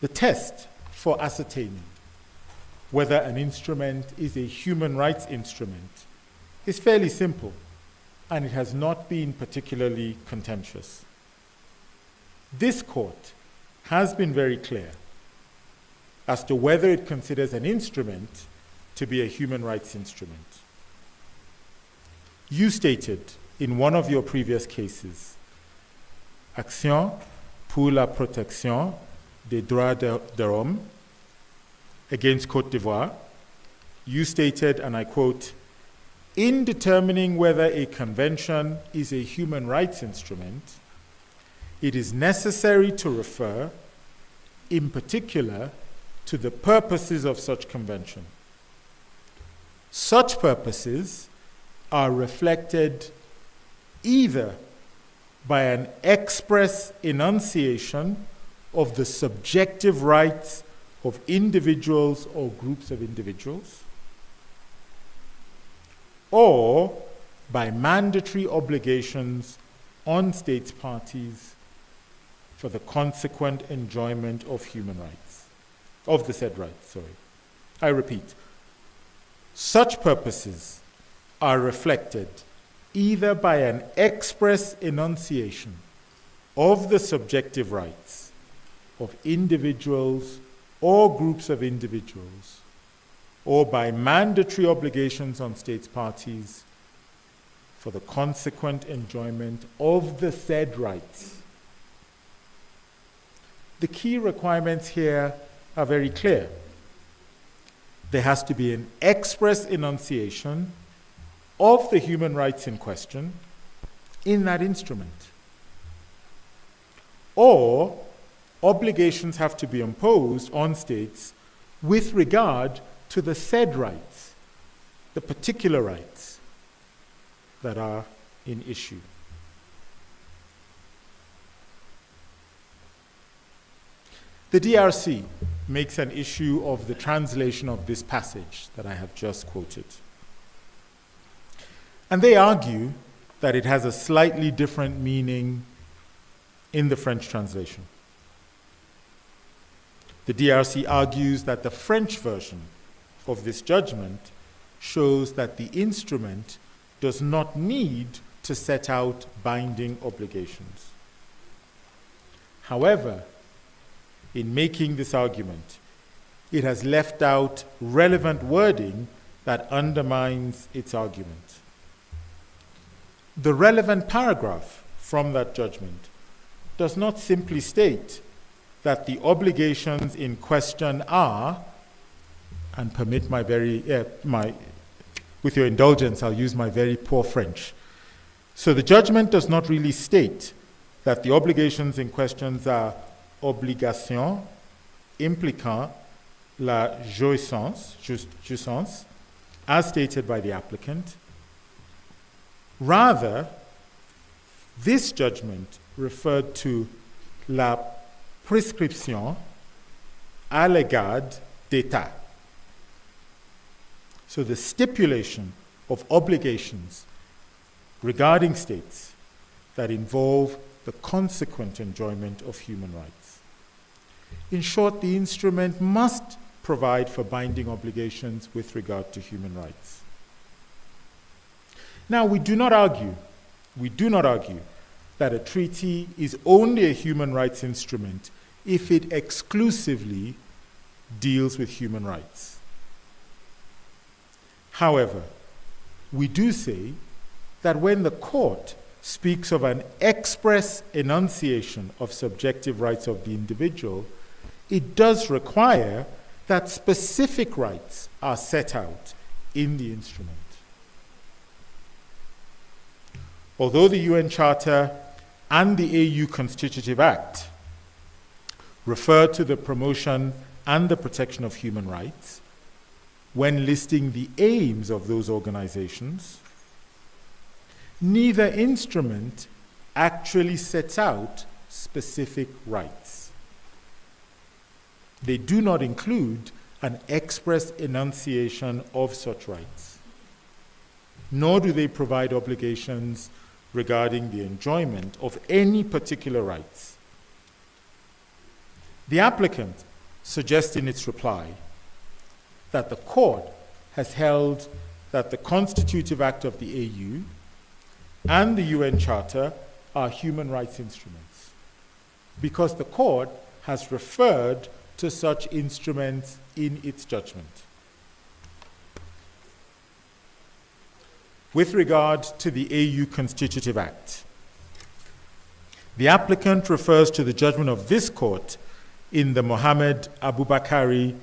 The test for ascertaining whether an instrument is a human rights instrument is fairly simple, and it has not been particularly contentious. This court has been very clear as to whether it considers an instrument to be a human rights instrument. You stated in one of your previous cases, Action pour la protection des droits de l'homme against Côte d'Ivoire, you stated, and I quote, in determining whether a convention is a human rights instrument, it is necessary to refer, in particular, to the purposes of such convention. Such purposes are reflected either by an express enunciation of the subjective rights of individuals or groups of individuals, or by mandatory obligations on states parties for the consequent enjoyment of human rights, of the said rights, sorry. I repeat, such purposes are reflected either by an express enunciation of the subjective rights of individuals or groups of individuals, or by mandatory obligations on states parties for the consequent enjoyment of the said rights. The key requirements here are very clear. There has to be an express enunciation of the human rights in question in that instrument. Or obligations have to be imposed on states with regard to the said rights, the particular rights that are in issue. The DRC makes an issue of the translation of this passage that I have just quoted. And they argue that it has a slightly different meaning in the French translation. The DRC argues that the French version of this judgment shows that the instrument does not need to set out binding obligations. However, in making this argument, it has left out relevant wording that undermines its argument. The relevant paragraph from that judgment does not simply state that the obligations in question are, and permit my very, with your indulgence, I'll use my very poor French. So the judgment does not really state that the obligations in questions are obligations impliquant la jouissance, as stated by the applicant. Rather, this judgment referred to la prescription à l'égard d'État. So the stipulation of obligations regarding states that involve the consequent enjoyment of human rights. In short, the instrument must provide for binding obligations with regard to human rights. Now, we do not argue that a treaty is only a human rights instrument if it exclusively deals with human rights. However, we do say that when the court speaks of an express enunciation of subjective rights of the individual, it does require that specific rights are set out in the instrument. Although the UN Charter and the AU Constitutive Act refer to the promotion and the protection of human rights when listing the aims of those organizations, neither instrument actually sets out specific rights. They do not include an express enunciation of such rights, nor do they provide obligations regarding the enjoyment of any particular rights. The applicant suggests in its reply that the court has held that the Constitutive Act of the AU and the UN Charter are human rights instruments because the court has referred to such instruments in its judgment. with regard to the AU Constitutive Act. The applicant refers to the judgment of this court in the Mohammed Abubakari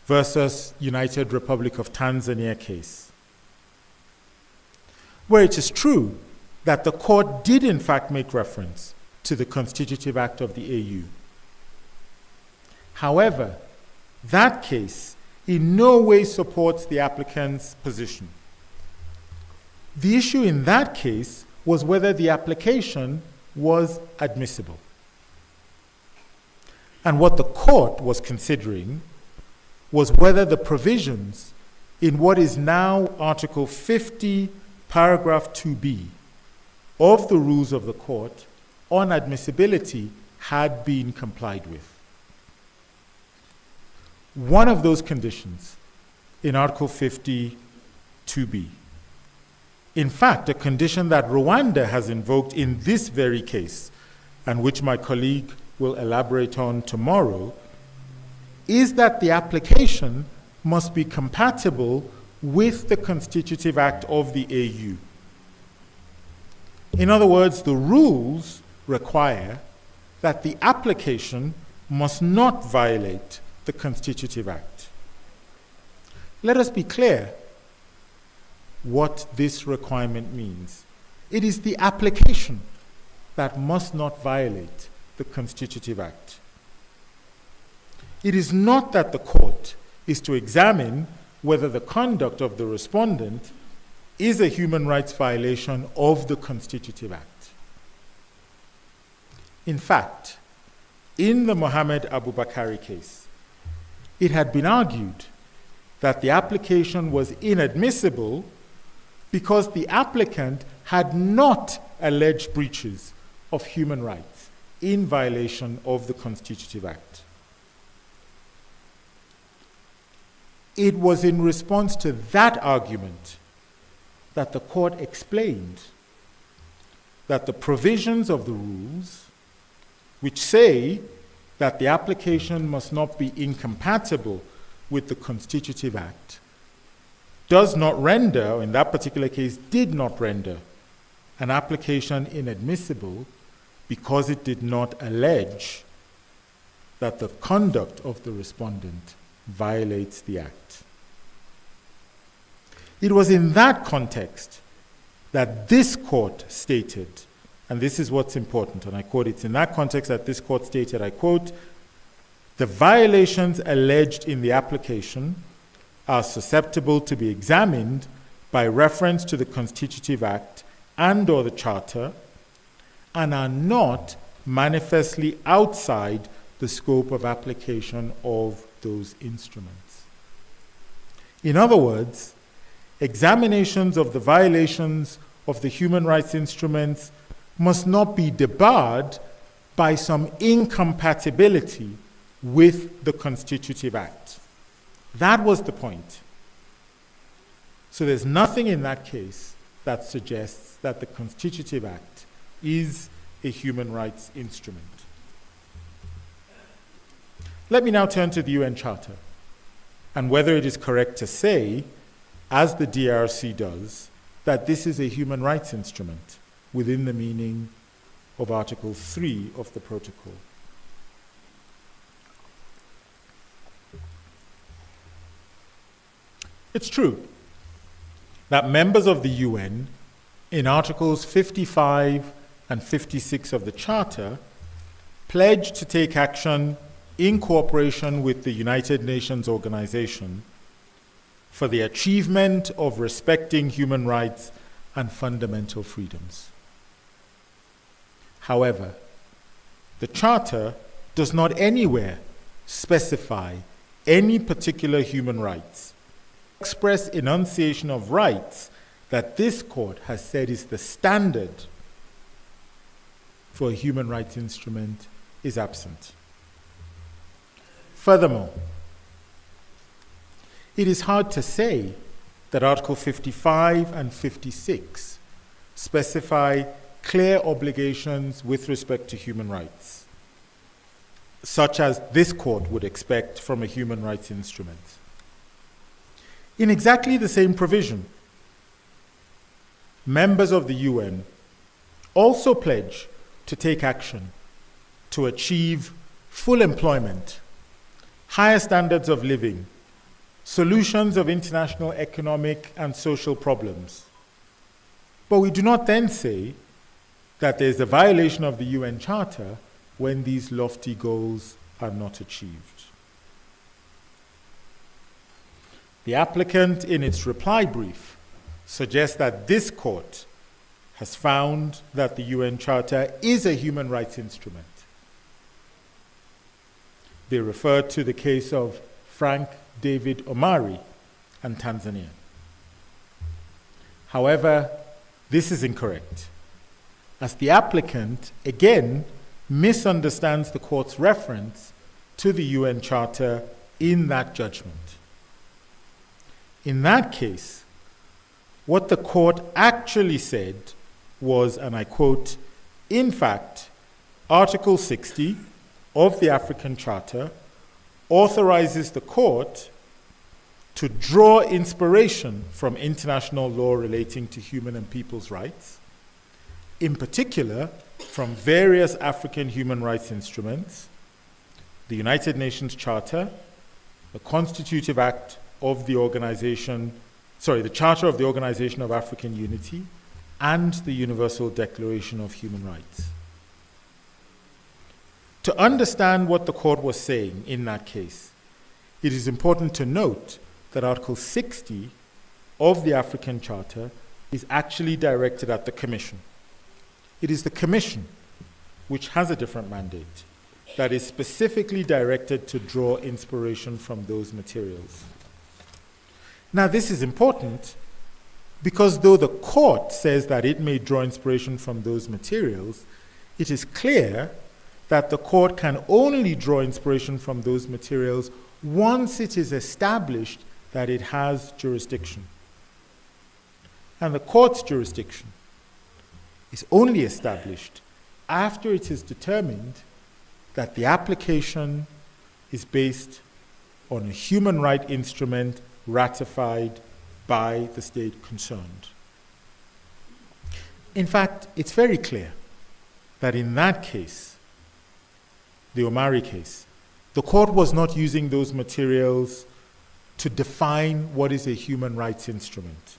versus United Republic of Tanzania case, where it is true that the court did in fact make reference to the Constitutive Act of the AU. However, that case in no way supports the applicant's position. The issue in that case was whether the application was admissible. And what the court was considering was whether the provisions in what is now Article 50, Paragraph 2b of the rules of the court on admissibility had been complied with. One of those conditions in Article 50, 2b, in fact, a condition that Rwanda has invoked in this very case, and which my colleague will elaborate on tomorrow, is that the application must be compatible with the Constitutive Act of the AU. In other words, the rules require that the application must not violate the Constitutive Act. Let us be clear what this requirement means. It is the application that must not violate the Constitutive Act. It is not that the court is to examine whether the conduct of the respondent is a human rights violation of the Constitutive Act. In fact, in the Mohammed Abubakari case, it had been argued that the application was inadmissible because the applicant had not alleged breaches of human rights in violation of the Constitutive Act. It was in response to that argument that the court explained that the provisions of the rules, which say that the application must not be incompatible with the Constitutive Act, does not render, or in that particular case did not render, an application inadmissible because it did not allege that the conduct of the respondent violates the Act. It was in that context that this court stated, and this is what's important, and I quote, it's in that context that this court stated, I quote, "The violations alleged in the application are susceptible to be examined by reference to the Constitutive Act and or the Charter and are not manifestly outside the scope of application of those instruments." In other words, examinations of the violations of the human rights instruments must not be debarred by some incompatibility with the Constitutive Act. That was the point. So there's nothing in that case that suggests that the Constitutive Act is a human rights instrument. Let me now turn to the UN Charter and whether it is correct to say, as the DRC does, that this is a human rights instrument within the meaning of Article 3 of the Protocol. It's true that members of the UN in Articles 55 and 56 of the Charter pledged to take action in cooperation with the United Nations Organization for the achievement of respecting human rights and fundamental freedoms. However, the Charter does not anywhere specify any particular human rights. Express enunciation of rights that this court has said is the standard for a human rights instrument is absent. Furthermore, it is hard to say that Article 55 and 56 specify clear obligations with respect to human rights, such as this court would expect from a human rights instrument. In exactly the same provision, members of the UN also pledge to take action to achieve full employment, higher standards of living, solutions of international economic and social problems. But we do not then say that there is a violation of the UN Charter when these lofty goals are not achieved. The applicant, in its reply brief, suggests that this court has found that the UN Charter is a human rights instrument. They refer to the case of Frank David Omari and Tanzania. However, this is incorrect, as the applicant, again, misunderstands the court's reference to the UN Charter in that judgment. In that case, what the court actually said was, and I quote, "In fact, Article 60 of the African Charter authorizes the court to draw inspiration from international law relating to human and people's rights, in particular from various African human rights instruments, the United Nations Charter, the Constitutive Act of the the Charter of the Organization of African Unity, and the Universal Declaration of Human Rights." To understand what the court was saying in that case, it is important to note that Article 60 of the African Charter is actually directed at the Commission. It is the Commission, which has a different mandate, that is specifically directed to draw inspiration from those materials. Now, this is important because though the court says that it may draw inspiration from those materials, it is clear that the court can only draw inspiration from those materials once it is established that it has jurisdiction. And the court's jurisdiction is only established after it is determined that the application is based on a human right instrument ratified by the state concerned. In fact, it's very clear that in that case, the Omari case, the court was not using those materials to define what is a human rights instrument.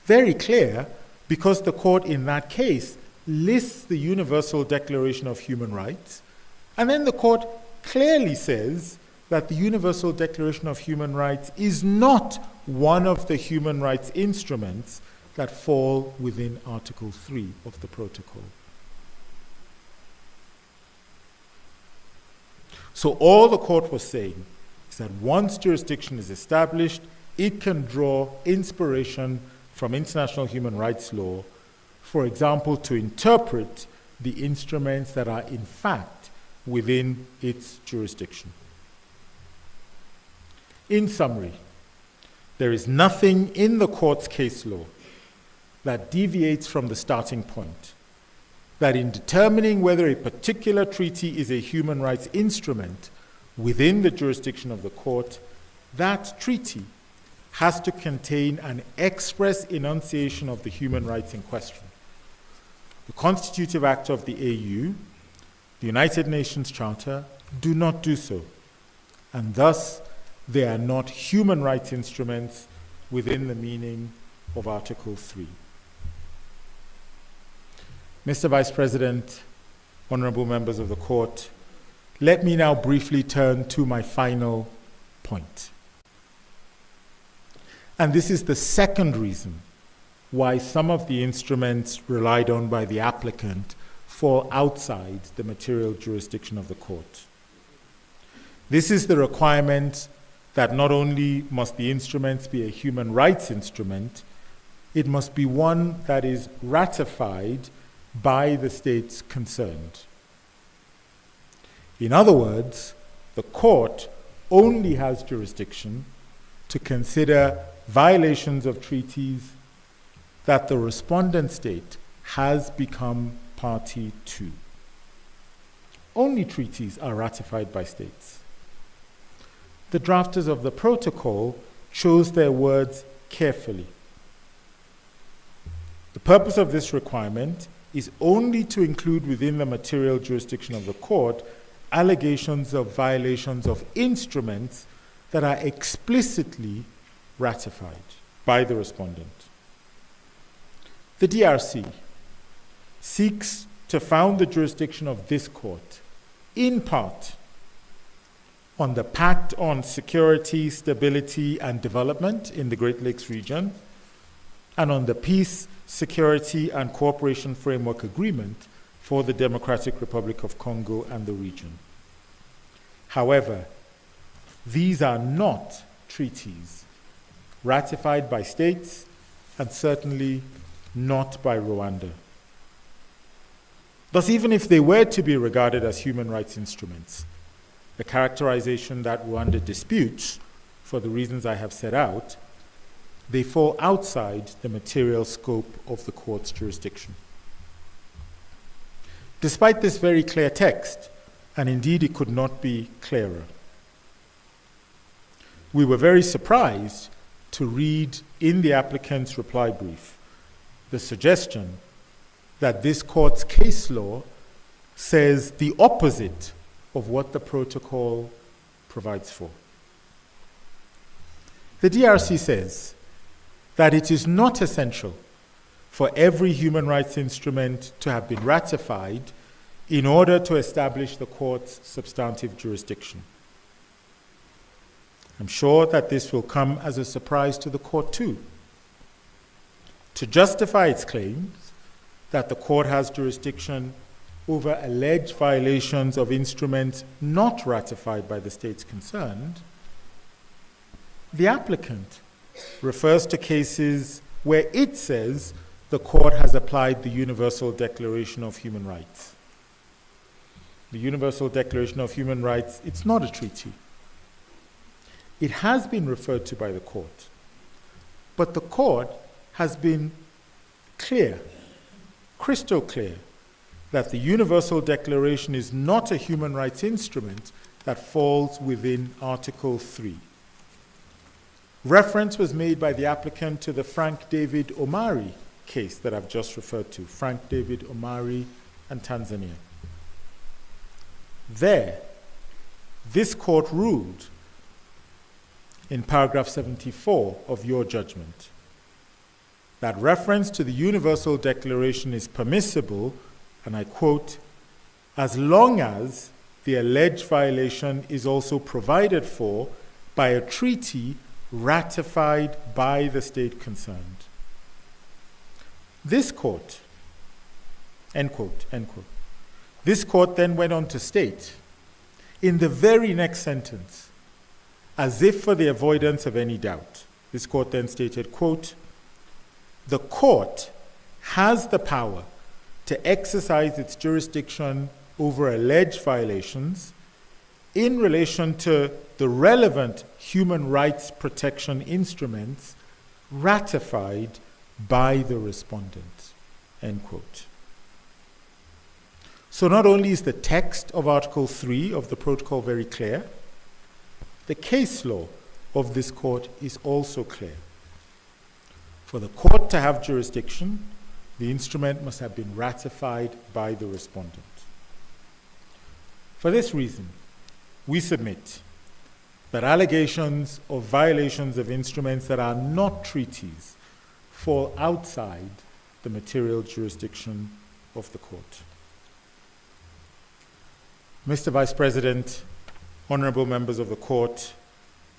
Very clear, because the court in that case lists the Universal Declaration of Human Rights, and then the court clearly says that the Universal Declaration of Human Rights is not one of the human rights instruments that fall within Article 3 of the protocol. So all the court was saying is that once jurisdiction is established, it can draw inspiration from international human rights law, for example, to interpret the instruments that are in fact within its jurisdiction. In summary, there is nothing in the court's case law that deviates from the starting point that in determining whether a particular treaty is a human rights instrument within the jurisdiction of the court, that treaty has to contain an express enunciation of the human rights in question. The Constitutive Act of the AU, the United Nations Charter, do not do so, and thus they are not human rights instruments within the meaning of Article 3. Mr. Vice President, honorable members of the court, let me now briefly turn to my final point. And this is the second reason why some of the instruments relied on by the applicant fall outside the material jurisdiction of the court. This is the requirement that not only must the instruments be a human rights instrument, it must be one that is ratified by the states concerned. In other words, the court only has jurisdiction to consider violations of treaties that the respondent state has become party to. Only treaties are ratified by states. The drafters of the protocol chose their words carefully. purpose of this requirement is only to include within the material jurisdiction of the court allegations of violations of instruments that are explicitly ratified by the respondent. The DRC seeks to found the jurisdiction of this court in part on the Pact on Security, Stability, and Development in the Great Lakes region and on the Peace, Security, and Cooperation Framework Agreement for the Democratic Republic of Congo and the region. However, these are not treaties ratified by states and certainly not by Rwanda. Thus, even if they were to be regarded as human rights instruments, the characterization that Rwanda disputes, for the reasons I have set out, they fall outside the material scope of the court's jurisdiction. Despite this very clear text, and indeed it could not be clearer, we were very surprised to read in the applicant's reply brief the suggestion that this court's case law says the opposite of what the protocol provides for. The DRC says that it is not essential for every human rights instrument to have been ratified in order to establish the court's substantive jurisdiction. I'm sure that this will come as a surprise to the court too. To justify its claims that the court has jurisdiction over alleged violations of instruments not ratified by the states concerned, the applicant refers to cases where it says the court has applied the Universal Declaration of Human Rights. The Universal Declaration of Human Rights, it's not a treaty. It has been referred to by the court, but the court has been clear, crystal clear, that the Universal Declaration is not a human rights instrument that falls within Article 3. Reference was made by the applicant to the Frank David Omari case that I've just referred to, Frank David Omari and Tanzania. There, this court ruled in paragraph 74 of your judgment that reference to the Universal Declaration is permissible, and I quote, as long as the alleged violation is also provided for by a treaty ratified by the state concerned. This court, end quote, end quote. This court then went on to state in the very next sentence, as if for the avoidance of any doubt, this court then stated, quote, the court has the power to exercise its jurisdiction over alleged violations in relation to the relevant human rights protection instruments ratified by the respondent, end quote. So not only is the text of Article 3 of the protocol very clear, the case law of this court is also clear. For the court to have jurisdiction, the instrument must have been ratified by the respondent. For this reason, we submit that allegations of violations of instruments that are not treaties fall outside the material jurisdiction of the court. Mr. Vice President, honorable members of the court,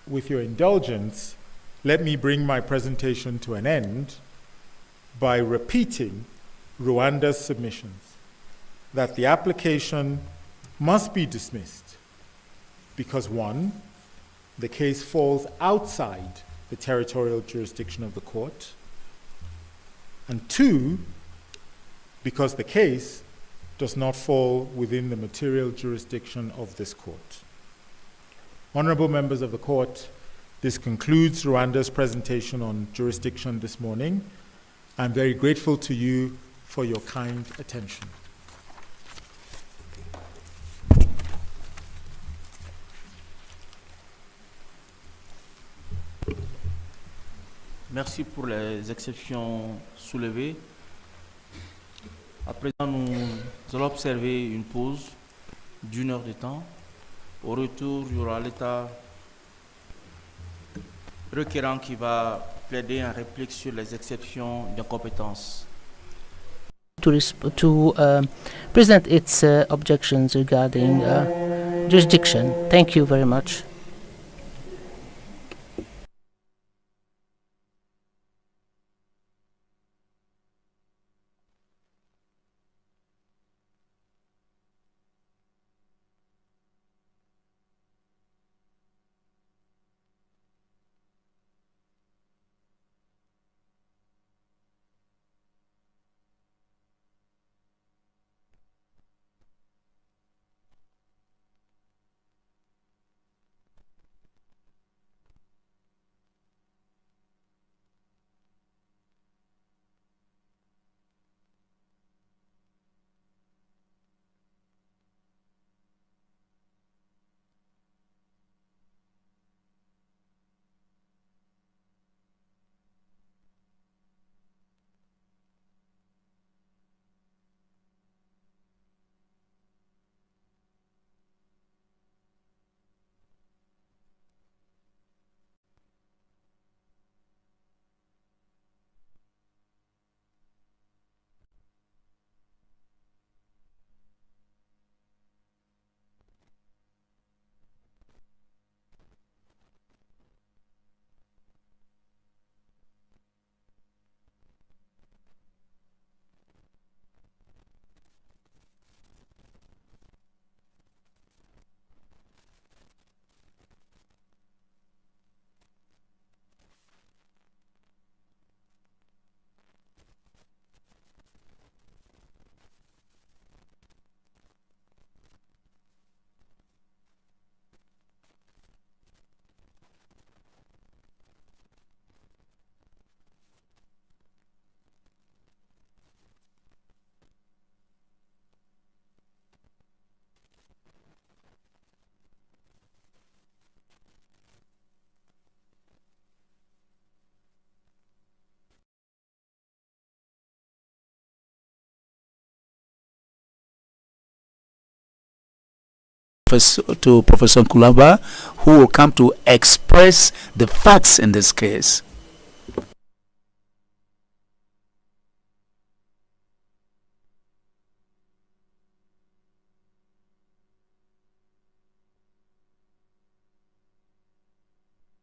with your indulgence, let me bring my presentation to an end by repeating Rwanda's submissions that the application must be dismissed because, one, the case falls outside the territorial jurisdiction of the court, and two, because the case does not fall within the material jurisdiction of this court. Honorable members of the court, this concludes Rwanda's presentation on jurisdiction this morning. I'm very grateful to you for your kind attention. Merci pour les exceptions soulevées. À présent, nous allons observer une pause d'1 heure de temps. Au retour, il y aura l'État requérant qui va plaider en réplique sur les exceptions d'incompétence. To present its objections regarding jurisdiction. Thank you very much. To Professor Kulamba, who will come to express the facts in this case.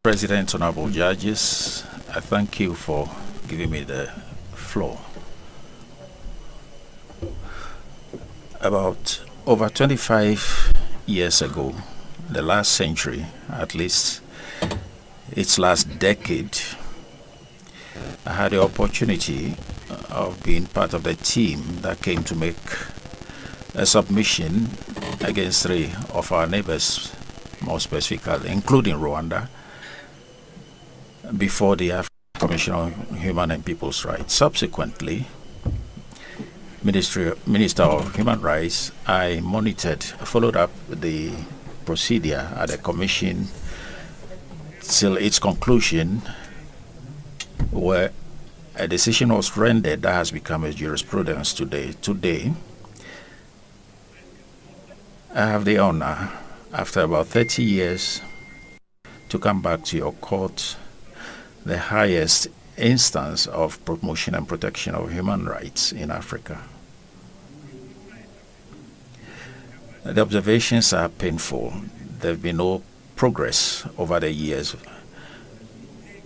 President, honorable judges, I thank you for giving me the floor. About over 25 years ago, the last century, at least its last decade, I had the opportunity of being part of the team that came to make a submission against 3 of our neighbors, more specifically, including Rwanda, before the African Commission on Human and People's Rights. Subsequently, Minister of Human Rights, I followed up the procedure at the Commission till its conclusion, where a decision was rendered that has become a jurisprudence today. Today, I have the honor, after about 30 years, to come back to your court, the highest instance of promotion and protection of human rights in Africa. The observations are painful. There have been no progress over the years.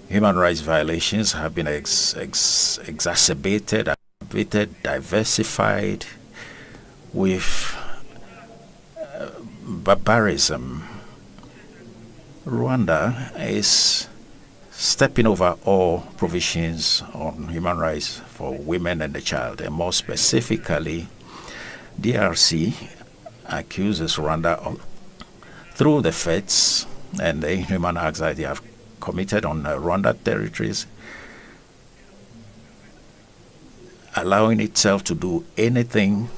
Human rights violations have been exacerbated, aggravated, diversified with barbarism. Rwanda is stepping over all provisions on human rights for women and the child, and more specifically, DRC accuses Rwanda of, through the feds and the inhuman acts that they have committed on Rwanda territories, allowing itself to do anything,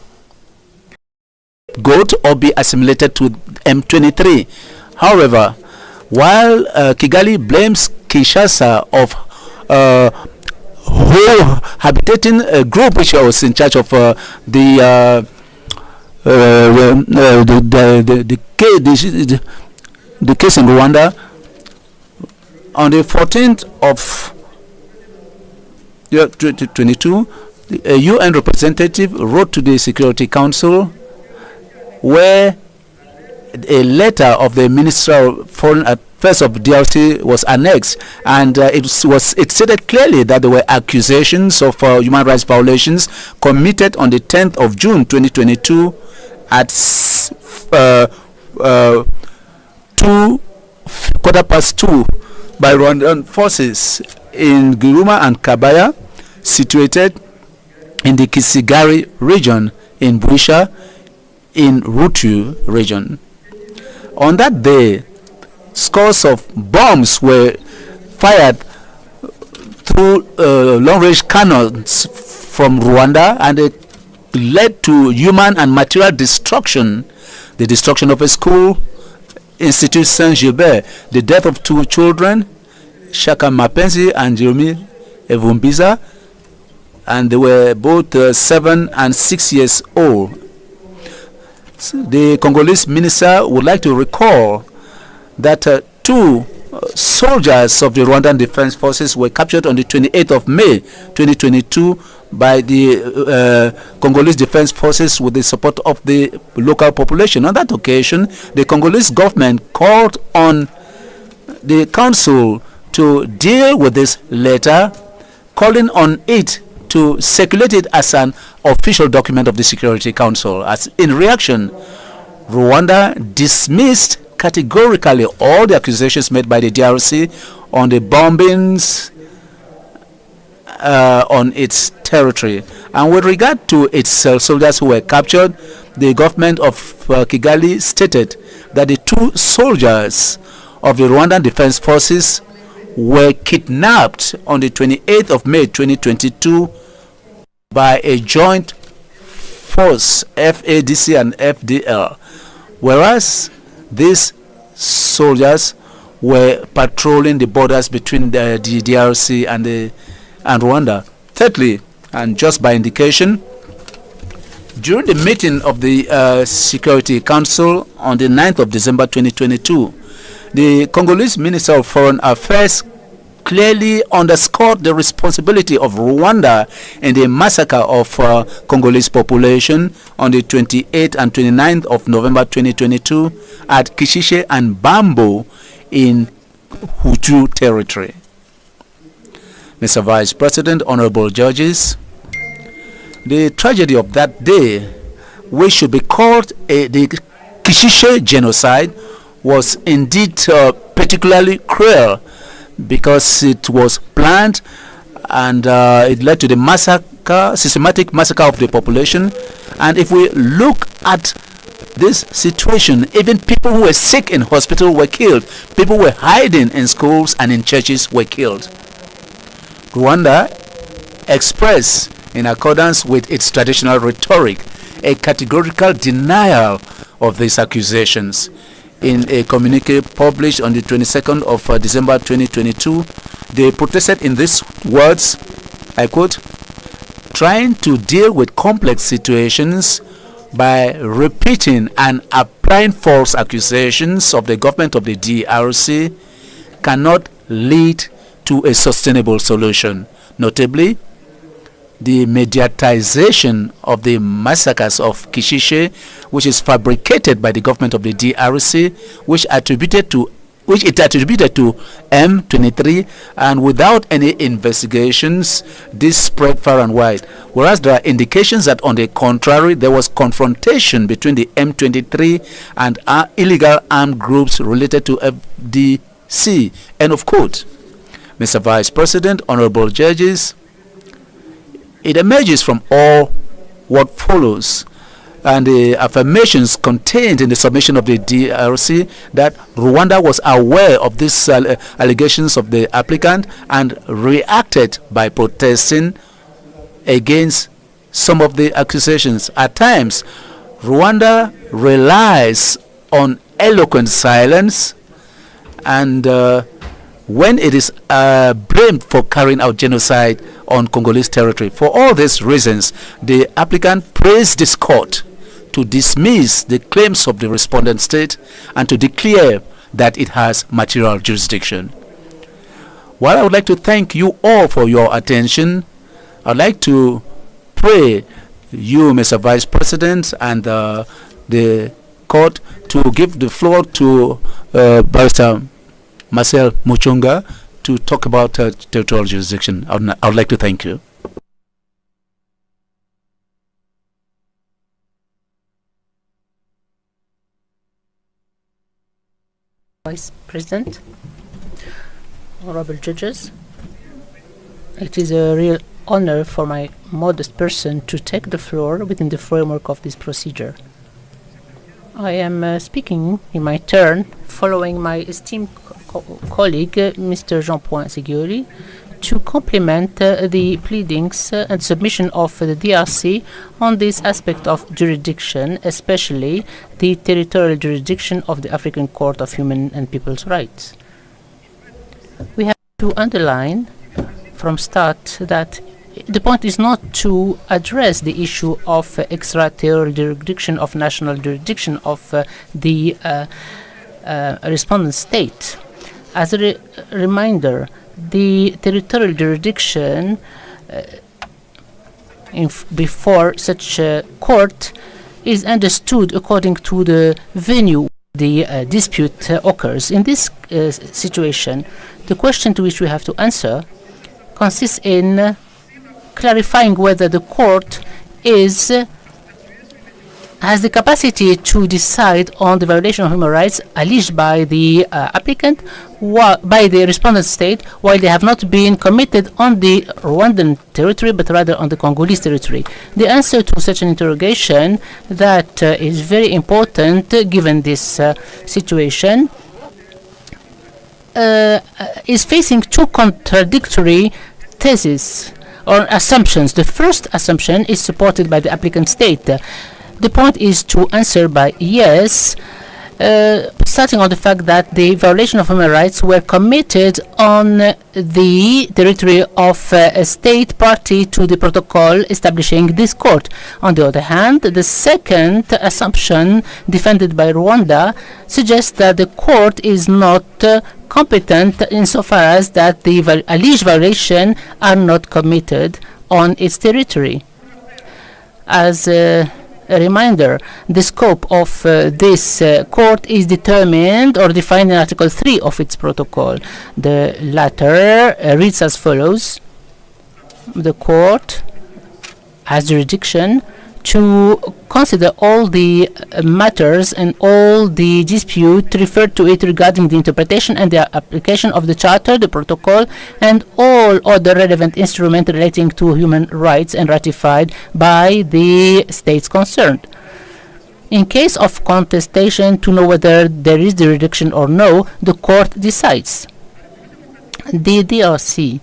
go to or be assimilated to M23. However, while Kigali blames Kinshasa of cohabitating group which was in charge of the case in Rwanda. On the 14th of 2022, a UN representative wrote to the Security Council where a letter of the Minister of Foreign Affairs of DRC was annexed, and it stated clearly that there were accusations of human rights violations committed on the 10th of June 2022 at 2:15 by Rwandan forces in Giruma and Kabaya, situated in the Kisigari region in Buisha in Rutu region. On that day, scores of bombs were fired through long-range cannons from Rwanda, and it led to human and material destruction. The destruction of a school, Institut Saint-Gilbert, the death of 2 children, Shaka Mapenzi and Jeremy Evumbiza, and they were both 7 and 6 years old. The Congolese minister would like to recall that 2 soldiers of the Rwandan Defense Forces were captured on the 28th of May 2022 by the Congolese Defense Forces with the support of the local population. On that occasion, the Congolese government called on the council to deal with this letter, calling on it to circulate it as an official document of the Security Council. As in reaction, Rwanda dismissed categorically all the accusations made by the DRC on the bombings on its territory. And with regard to its soldiers who were captured, the government of Kigali stated that the 2 soldiers of the Rwandan Defense Forces were kidnapped on the 28th of May 2022 by a joint force, FADC and FDL, whereas these soldiers were patrolling the borders between the DRC and Rwanda. Thirdly, and just by indication, during the meeting of the Security Council on the 9th of December 2022, the Congolese Minister of Foreign Affairs clearly underscored the responsibility of Rwanda in the massacre of Congolese population on the 28th and 29th of November 2022 at Kishishe and Bambo in Hutu territory. Mr. Vice President, honorable judges, the tragedy of that day, which should be called the Kishishe genocide, was indeed particularly cruel because it was planned and it led to the systematic massacre of the population. And if we look at this situation, even people who were sick in hospital were killed. People were hiding in schools and in churches were killed. Rwanda expressed, in accordance with its traditional rhetoric, a categorical denial of these accusations. In a communique published on the 22nd of December 2022, they protested in these words, I quote, "Trying to deal with complex situations by repeating and applying false accusations of the government of the DRC cannot lead to a sustainable solution. Notably, the mediatization of the massacres of Kishishe, which is fabricated by the government of the DRC, which it attributed to M23, and without any investigations, this spread far and wide. Whereas there are indications that, on the contrary, there was confrontation between the M23 and illegal armed groups related to FDC. End of quote. Mr. Vice President, honorable judges, it emerges from all what follows and the affirmations contained in the submission of the DRC that Rwanda was aware of these allegations of the applicant and reacted by protesting against some of the accusations. At times, Rwanda relies on eloquent silence and when it is blamed for carrying out genocide on Congolese territory. For all these reasons, the applicant praised this court to dismiss the claims of the respondent state and to declare that it has material jurisdiction. While I would like to thank you all for your attention, I'd like to pray you, Mr. Vice President, and the court to give the floor to Barrister Marcel Muchunga to talk about territorial jurisdiction. I would like to thank you. Vice President, honorable judges, it is a real honor for my modest person to take the floor within the framework of this procedure. I am speaking in my turn following my esteemed colleague, Mr. 𝙏𝙖𝙖𝙧, to complement the pleadings and submission of the DRC on this aspect of jurisdiction, especially the territorial jurisdiction of the African Court of Human and People's Rights. We have to underline from start that the point is not to address the issue of extraterritorial jurisdiction of national jurisdiction of the respondent state. As a reminder, the territorial jurisdiction before such a court is understood according to the venue the dispute occurs. In this situation, the question to which we have to answer consists in clarifying whether the court has the capacity to decide on the violation of human rights alleged by the applicant, by the respondent state, while they have not been committed on the Rwandan territory, but rather on the Congolese territory. The answer to such an interrogation that is very important given this situation is facing two contradictory theses or assumptions. The first assumption is supported by the applicant state. The point is to answer by yes, starting on the fact that the violation of human rights were committed on the territory of a state party to the protocol establishing this court. On the other hand, the second assumption defended by Rwanda suggests that the court is not competent insofar as that the alleged violations are not committed on its territory. As a reminder, the scope of this court is determined or defined in Article 3 of its protocol. The latter reads as follows: the court has jurisdiction to consider all the matters and all the dispute referred to it regarding the interpretation and the application of the Charter, the Protocol, and all other relevant instruments relating to human rights and ratified by the states concerned. In case of contestation to know whether there is jurisdiction or no, the court decides. The DRC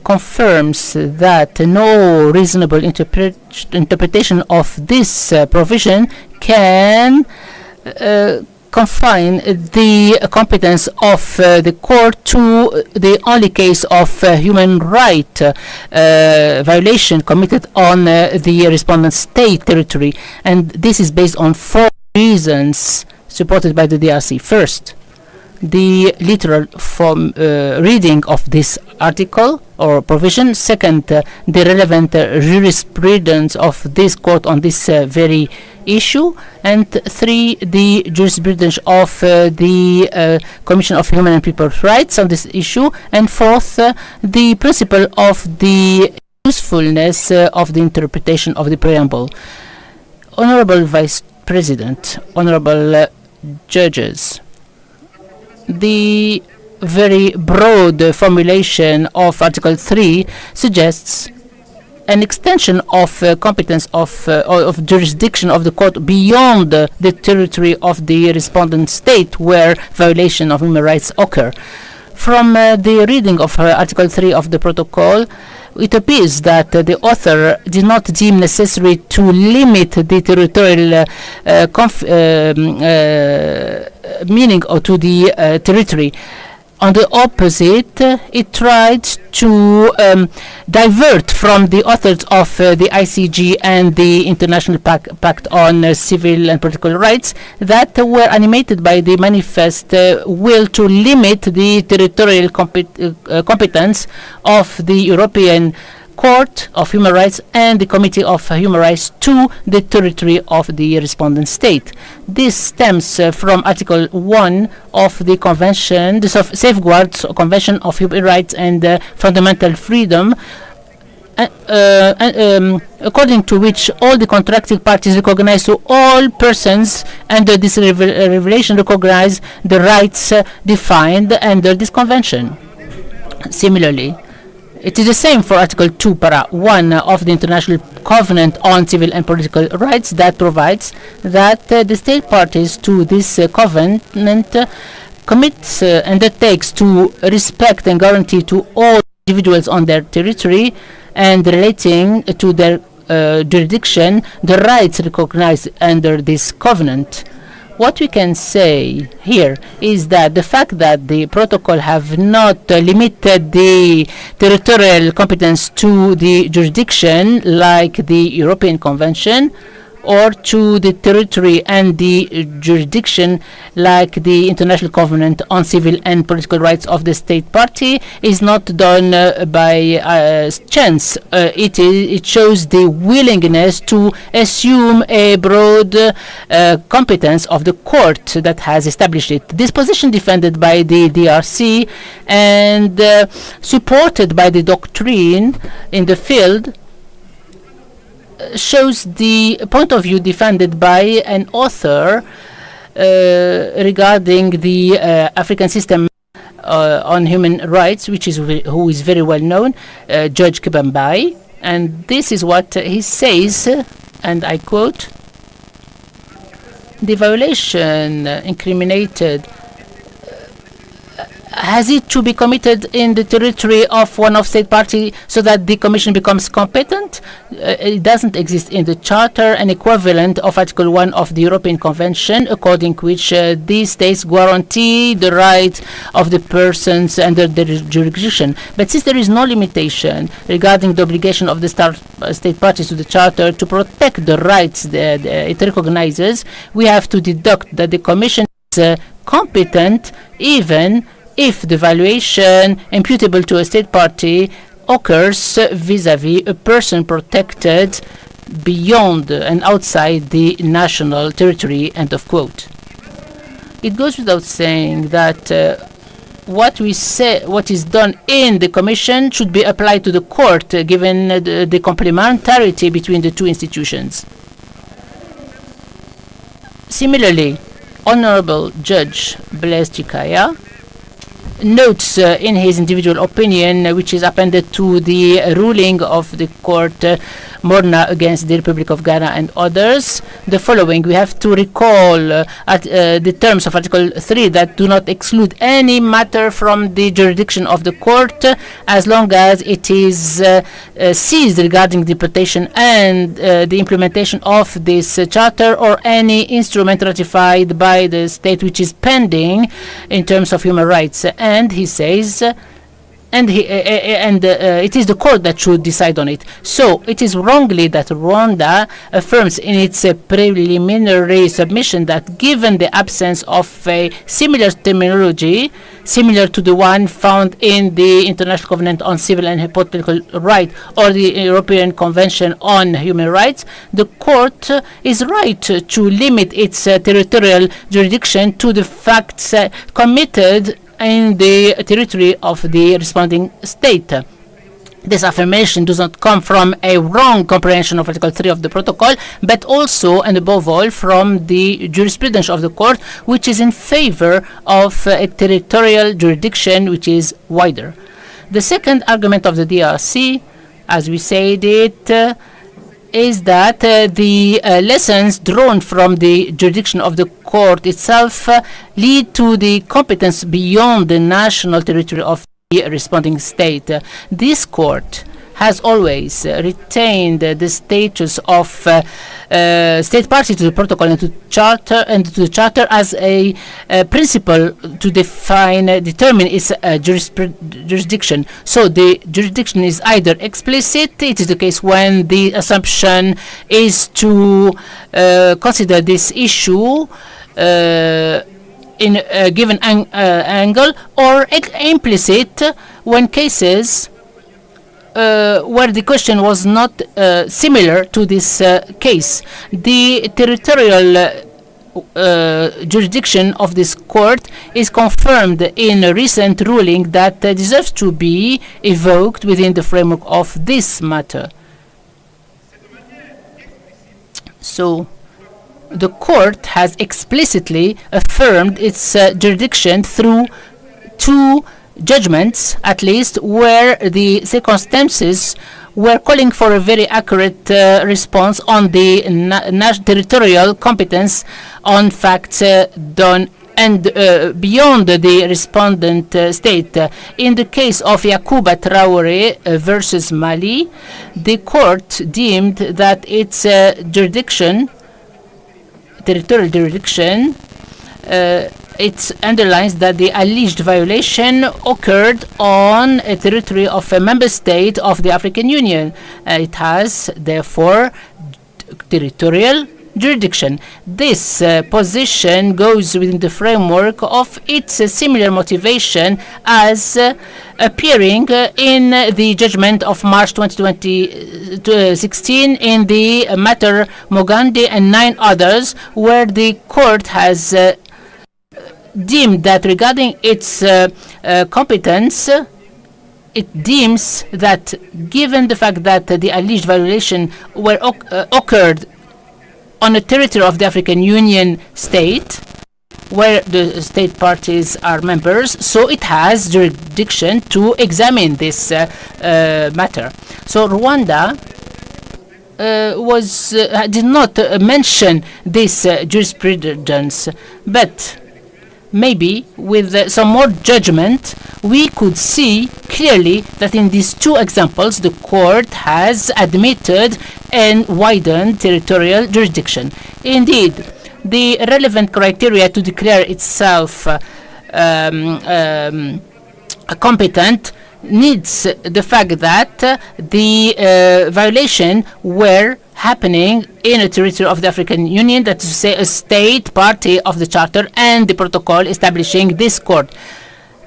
confirms that no reasonable interpretation of this provision can confine the competence of the court to the only case of human right violation committed on the respondent state territory, and this is based on 4 reasons supported by the DRC. First, the literal form reading of this article or provision. Second, the relevant jurisprudence of this court on this very issue. And 3, the jurisprudence of the Commission of Human and People's Rights on this issue. And 4th, the principle of the usefulness of the interpretation of the preamble. Honorable Vice President, honorable judges, the very broad formulation of Article 3 suggests an extension of competence of jurisdiction of the court beyond the territory of the respondent state where violation of human rights occur. From the reading of Article 3 of the protocol, it appears that the author did not deem necessary to limit the territorial meaning to the territory. On the opposite, it tried to divert from the authors of the ICG and the International Pact on Civil and Political Rights that were animated by the manifest will to limit the territorial competence of the European Court of Human Rights and the Committee of Human Rights to the territory of the respondent state. This stems from Article 1 of the Convention, the Safeguards Convention of Human Rights and Fundamental Freedom, according to which all the contracting parties recognize to all persons under this revelation recognize the rights defined under this convention. Similarly, it is the same for Article 2, Para 1 of the International Covenant on Civil and Political Rights that provides that the state parties to this covenant commits and undertakes to respect and guarantee to all individuals on their territory and relating to their jurisdiction the rights recognized under this covenant. What we can say here is that the fact that the protocol have not limited the territorial competence to the jurisdiction like the European Convention, or to the territory and the jurisdiction like the International Covenant on Civil and Political Rights of the state party, is not done by chance. It shows the willingness to assume a broad competence of the court that has established it. This position defended by the DRC and supported by the doctrine in the field shows the point of view defended by an author regarding the African system on human rights, who is very well known, Judge Kibambai, and this is what he says, and I quote: "The violation incriminated has it to be committed in the territory of one of state party so that the commission becomes competent? It doesn't exist in the charter an equivalent of Article 1 of the European Convention, according to which these states guarantee the rights of the persons under their jurisdiction. But since there is no limitation regarding the obligation of the state parties to the charter to protect the rights that it recognizes, we have to deduct that the commission is competent even if the violation imputable to a state party occurs vis-à-vis a person protected beyond and outside the national territory," end of quote. It goes without saying that what is done in the commission should be applied to the court, given the complementarity between the two institutions. Similarly, Honorable Judge Blaise Chikaya notes in his individual opinion, which is appended to the ruling of the court Morna against the Republic of Ghana and others, the following: we have to recall the terms of Article 3 that do not exclude any matter from the jurisdiction of the court as long as it is seized regarding the interpretation and the implementation of this charter or any instrument ratified by the state which is pending in terms of human rights. And he says, it is the court that should decide on it. So it is wrongly that Rwanda affirms in its preliminary submission that given the absence of a similar terminology, similar to the one found in the International Covenant on Civil and Political Rights or the European Convention on Human Rights, the court is right to limit its territorial jurisdiction to the facts committed in the territory of the responding state. This affirmation does not come from a wrong comprehension of Article 3 of the protocol, but also and above all from the jurisprudence of the court, which is in favor of a territorial jurisdiction which is wider. The second argument of the DRC, as we said it, is that the lessons drawn from the jurisdiction of the court itself lead to the competence beyond the national territory of the responding state. This court has always retained the status of state party to the protocol and to the charter as a principle to determine its jurisdiction. So the jurisdiction is either explicit. It is the case when the assumption is to consider this issue in a given angle, or implicit when cases where the question was not similar to this case. The territorial jurisdiction of this court is confirmed in a recent ruling that deserves to be evoked within the framework of this matter. So the court has explicitly affirmed its jurisdiction through two judgments, at least, where the circumstances were calling for a very accurate response on the territorial competence on facts done and beyond the respondent state. In the case of Yacouba Traoré versus Mali, the court deemed that its territorial jurisdiction, it underlines that the alleged violation occurred on a territory of a member state of the African Union. It has, therefore, territorial jurisdiction. This position goes within the framework of its similar motivation as appearing in the judgment of March 2016 in the matter Mogandi and 9 others, where the court has deemed that regarding its competence, it deems that given the fact that the alleged violation occurred on a territory of the African Union state, where the state parties are members, so it has jurisdiction to examine this matter. So Rwanda did not mention this jurisprudence, but maybe with some more judgment, we could see clearly that in these two examples, the court has admitted and widened territorial jurisdiction. Indeed, the relevant criteria to declare itself competent needs the fact that the violation were happening in a territory of the African Union, that is to say a state party of the Charter and the protocol establishing this court.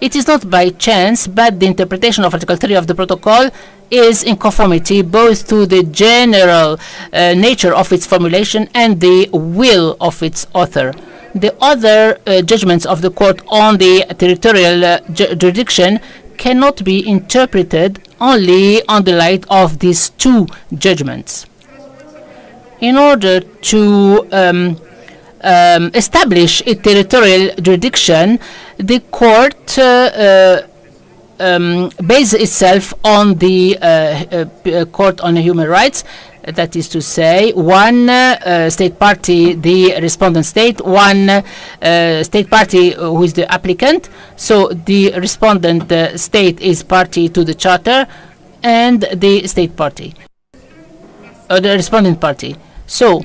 It is not by chance, but the interpretation of Article 3 of the protocol is in conformity both to the general nature of its formulation and the will of its author. The other judgments of the court on the territorial jurisdiction cannot be interpreted only on the light of these two judgments. In order to establish a territorial jurisdiction, the court bases itself on the Court on Human Rights, that is to say, one state party, the respondent state, one state party who is the applicant. So the respondent state is party to the Charter, and the state party, the respondent party. So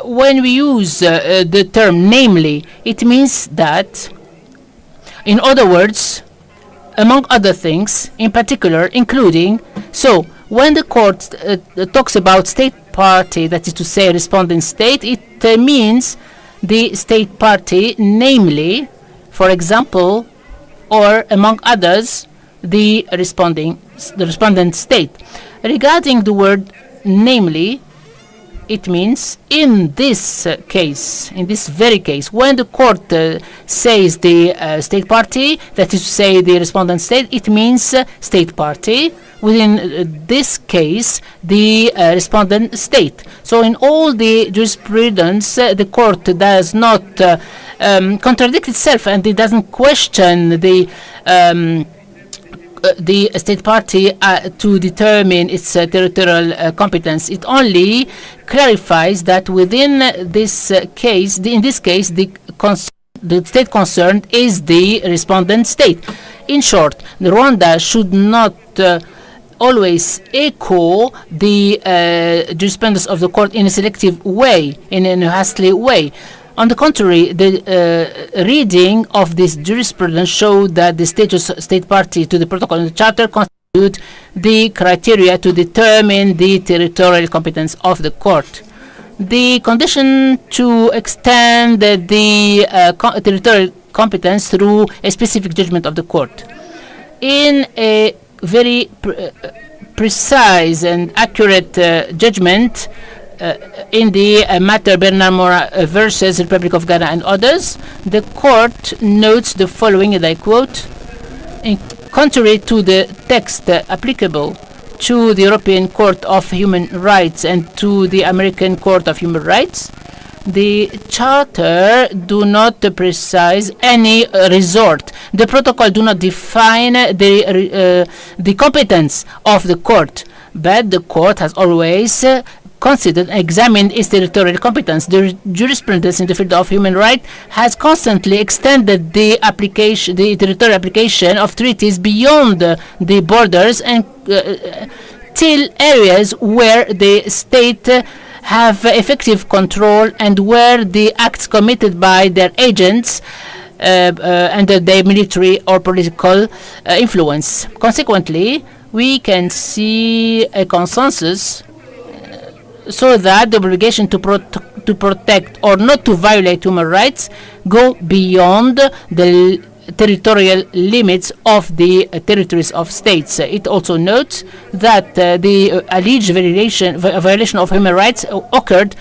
when we use the term namely, it means that, in other words, among other things, in particular, including, so when the court talks about state party, that is to say respondent state, it means the state party, namely, for example, or among others, the respondent state. Regarding the word namely, it means in this case, in this very case, when the court says the state party, that is to say the respondent state, it means state party. Within this case, the respondent state. So in all the jurisprudence, the court does not contradict itself, and it doesn't question the state party to determine its territorial competence. It only clarifies that within this case, in this case, the state concerned is the respondent state. In short, Rwanda should not always echo the jurisprudence of the court in a selective way, in a hastily way. On the contrary, the reading of this jurisprudence showed that the state party to the protocol and the charter constitute the criteria to determine the territorial competence of the court. The condition to extend the territorial competence through a specific judgment of the court. In a very precise and accurate judgment in the matter Bernard Mora versus Republic of Ghana and others, the court notes the following, and I quote, contrary to the text applicable to the European Court of Human Rights and to the American Court of Human Rights, the Charter do not precise any resort. The protocol do not define the competence of the court, but the court has always considered and examined its territorial competence. The jurisprudence in the field of human rights has constantly extended the territorial application of treaties beyond the borders and till areas where the state have effective control and where the acts committed by their agents under their military or political influence. Consequently, we can see a consensus so that the obligation to protect or not to violate human rights go beyond the territorial limits of the territories of states. It also notes that the alleged violation of human rights occurred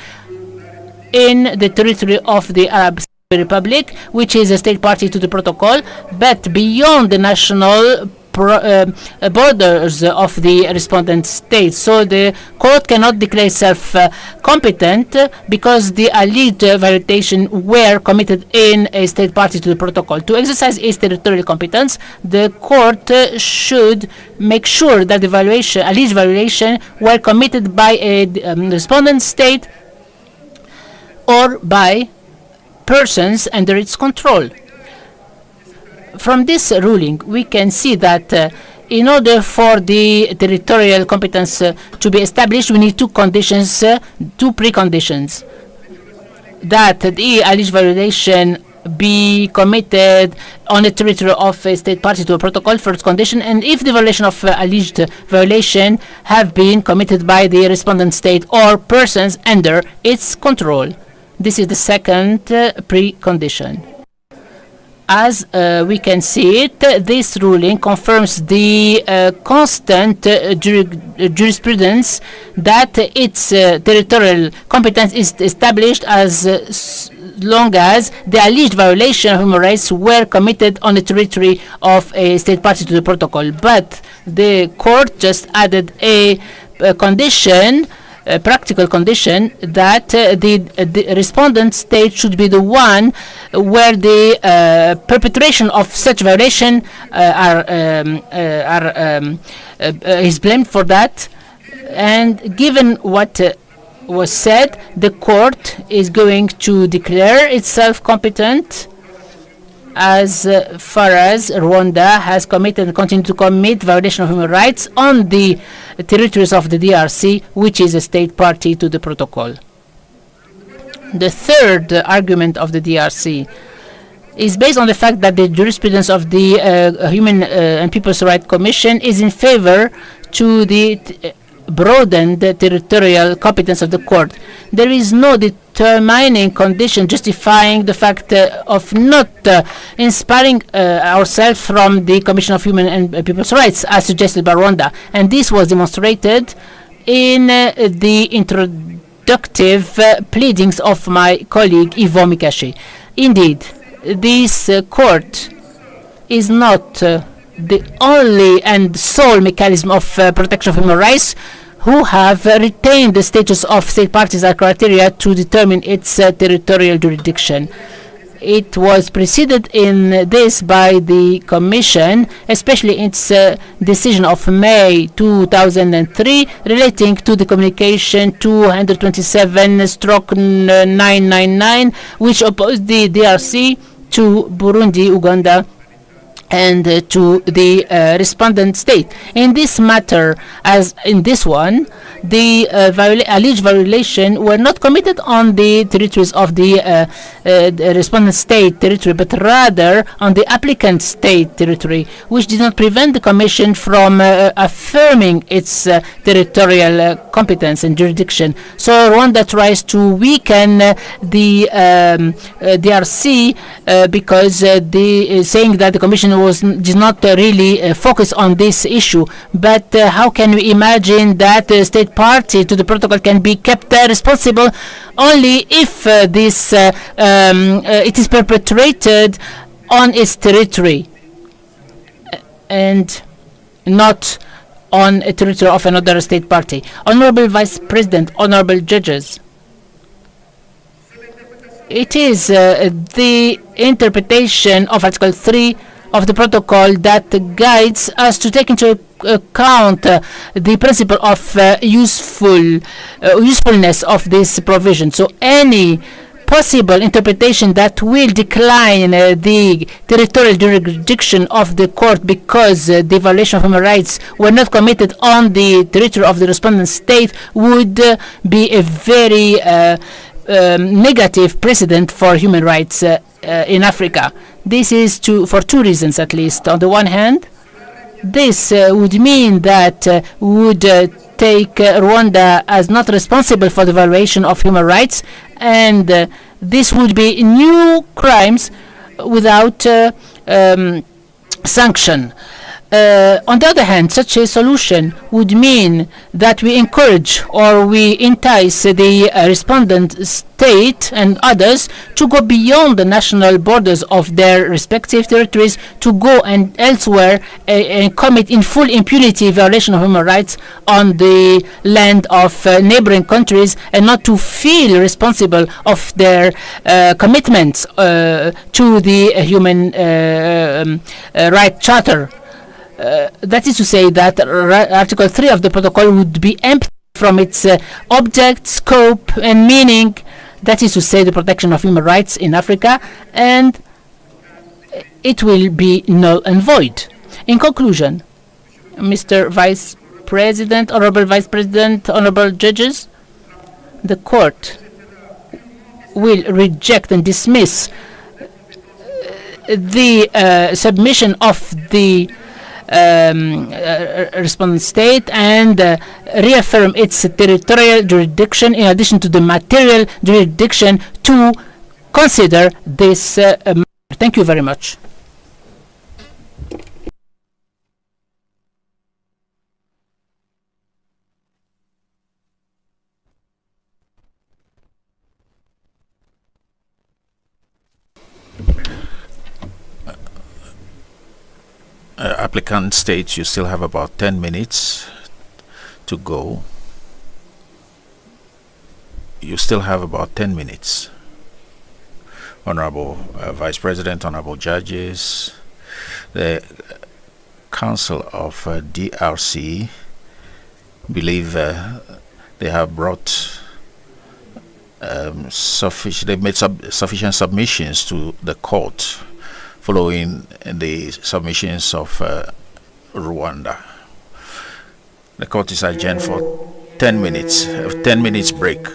in the territory of the Arab Republic, which is a state party to the protocol, but beyond the national borders of the respondent states. So the court cannot declare itself competent because the alleged violation were committed in a state party to the protocol. To exercise its territorial competence, the court should make sure that the alleged violation were committed by a respondent state or by persons under its control. From this ruling, we can see that in order for the territorial competence to be established, we need two preconditions. That the alleged violation be committed on the territory of a state party to a protocol, first condition, and if the violation of alleged violation have been committed by the respondent state or persons under its control. This is the second precondition. As we can see it, this ruling confirms the constant jurisprudence that its territorial competence is established as long as the alleged violation of human rights were committed on the territory of a state party to the protocol. But the court just added a condition, a practical condition, that the respondent state should be the one where the perpetration of such violation is blamed for that. And given what was said, the court is going to declare itself competent as far as Rwanda has committed and continued to commit violation of human rights on the territories of the DRC, which is a state party to the protocol. The third argument of the DRC is based on the fact that the jurisprudence of the Human and People's Rights Commission is in favor to the broadened territorial competence of the court. There is no determining condition justifying the fact of not inspiring ourselves from the Commission of Human and People's Rights as suggested by Rwanda. And this was demonstrated in the introductive pleadings of my colleague Yvon Mikashi. Indeed, this court is not the only and sole mechanism of protection of human rights who have retained the status of state parties as criteria to determine its territorial jurisdiction. It was preceded in this by the Commission, especially its decision of May 2003 relating to the communication 227/999, which opposed the DRC to Burundi, Uganda, and to the respondent state. In this matter, as in this one, the alleged violation were not committed on the territories of the respondent state territory, but rather on the applicant state territory, which did not prevent the Commission from affirming its territorial competence and jurisdiction. So Rwanda tries to weaken the DRC because saying that the Commission did not really focus on this issue. But how can we imagine that the state party to the protocol can be kept responsible only if it is perpetrated on its territory and not on a territory of another state party? Honorable Vice President, honorable judges, it is the interpretation of Article 3 of the protocol that guides us to take into account the principle of usefulness of this provision. So any possible interpretation that will decline the territorial jurisdiction of the court because the violation of human rights were not committed on the territory of the respondent state would be a very negative precedent for human rights in Africa. This is for two reasons at least. On the one hand, this would mean that would take Rwanda as not responsible for the violation of human rights, and this would be new crimes without sanction. On the other hand, such a solution would mean that we encourage or we entice the respondent state and others to go beyond the national borders of their respective territories, to go and elsewhere and commit in full impunity violation of human rights on the land of neighboring countries, and not to feel responsible of their commitments to the human rights charter. That is to say that Article 3 of the protocol would be empty from its object, scope, and meaning. That is to say the protection of human rights in Africa, and it will be null and void. In conclusion, Mr. Vice President, Honorable Vice President, Honorable Judges, the Court will reject and dismiss the submission of the respondent state and reaffirm its territorial jurisdiction in addition to the material jurisdiction to consider this matter. Thank you very much. Applicant states you still have about 10 minutes to go. You still have about 10 minutes. Honorable Vice President, honorable judges, the Council of DRC believe they have brought they've made sufficient submissions to the court following the submissions of Rwanda. The court is adjourned for 10 minutes, 10 minutes break.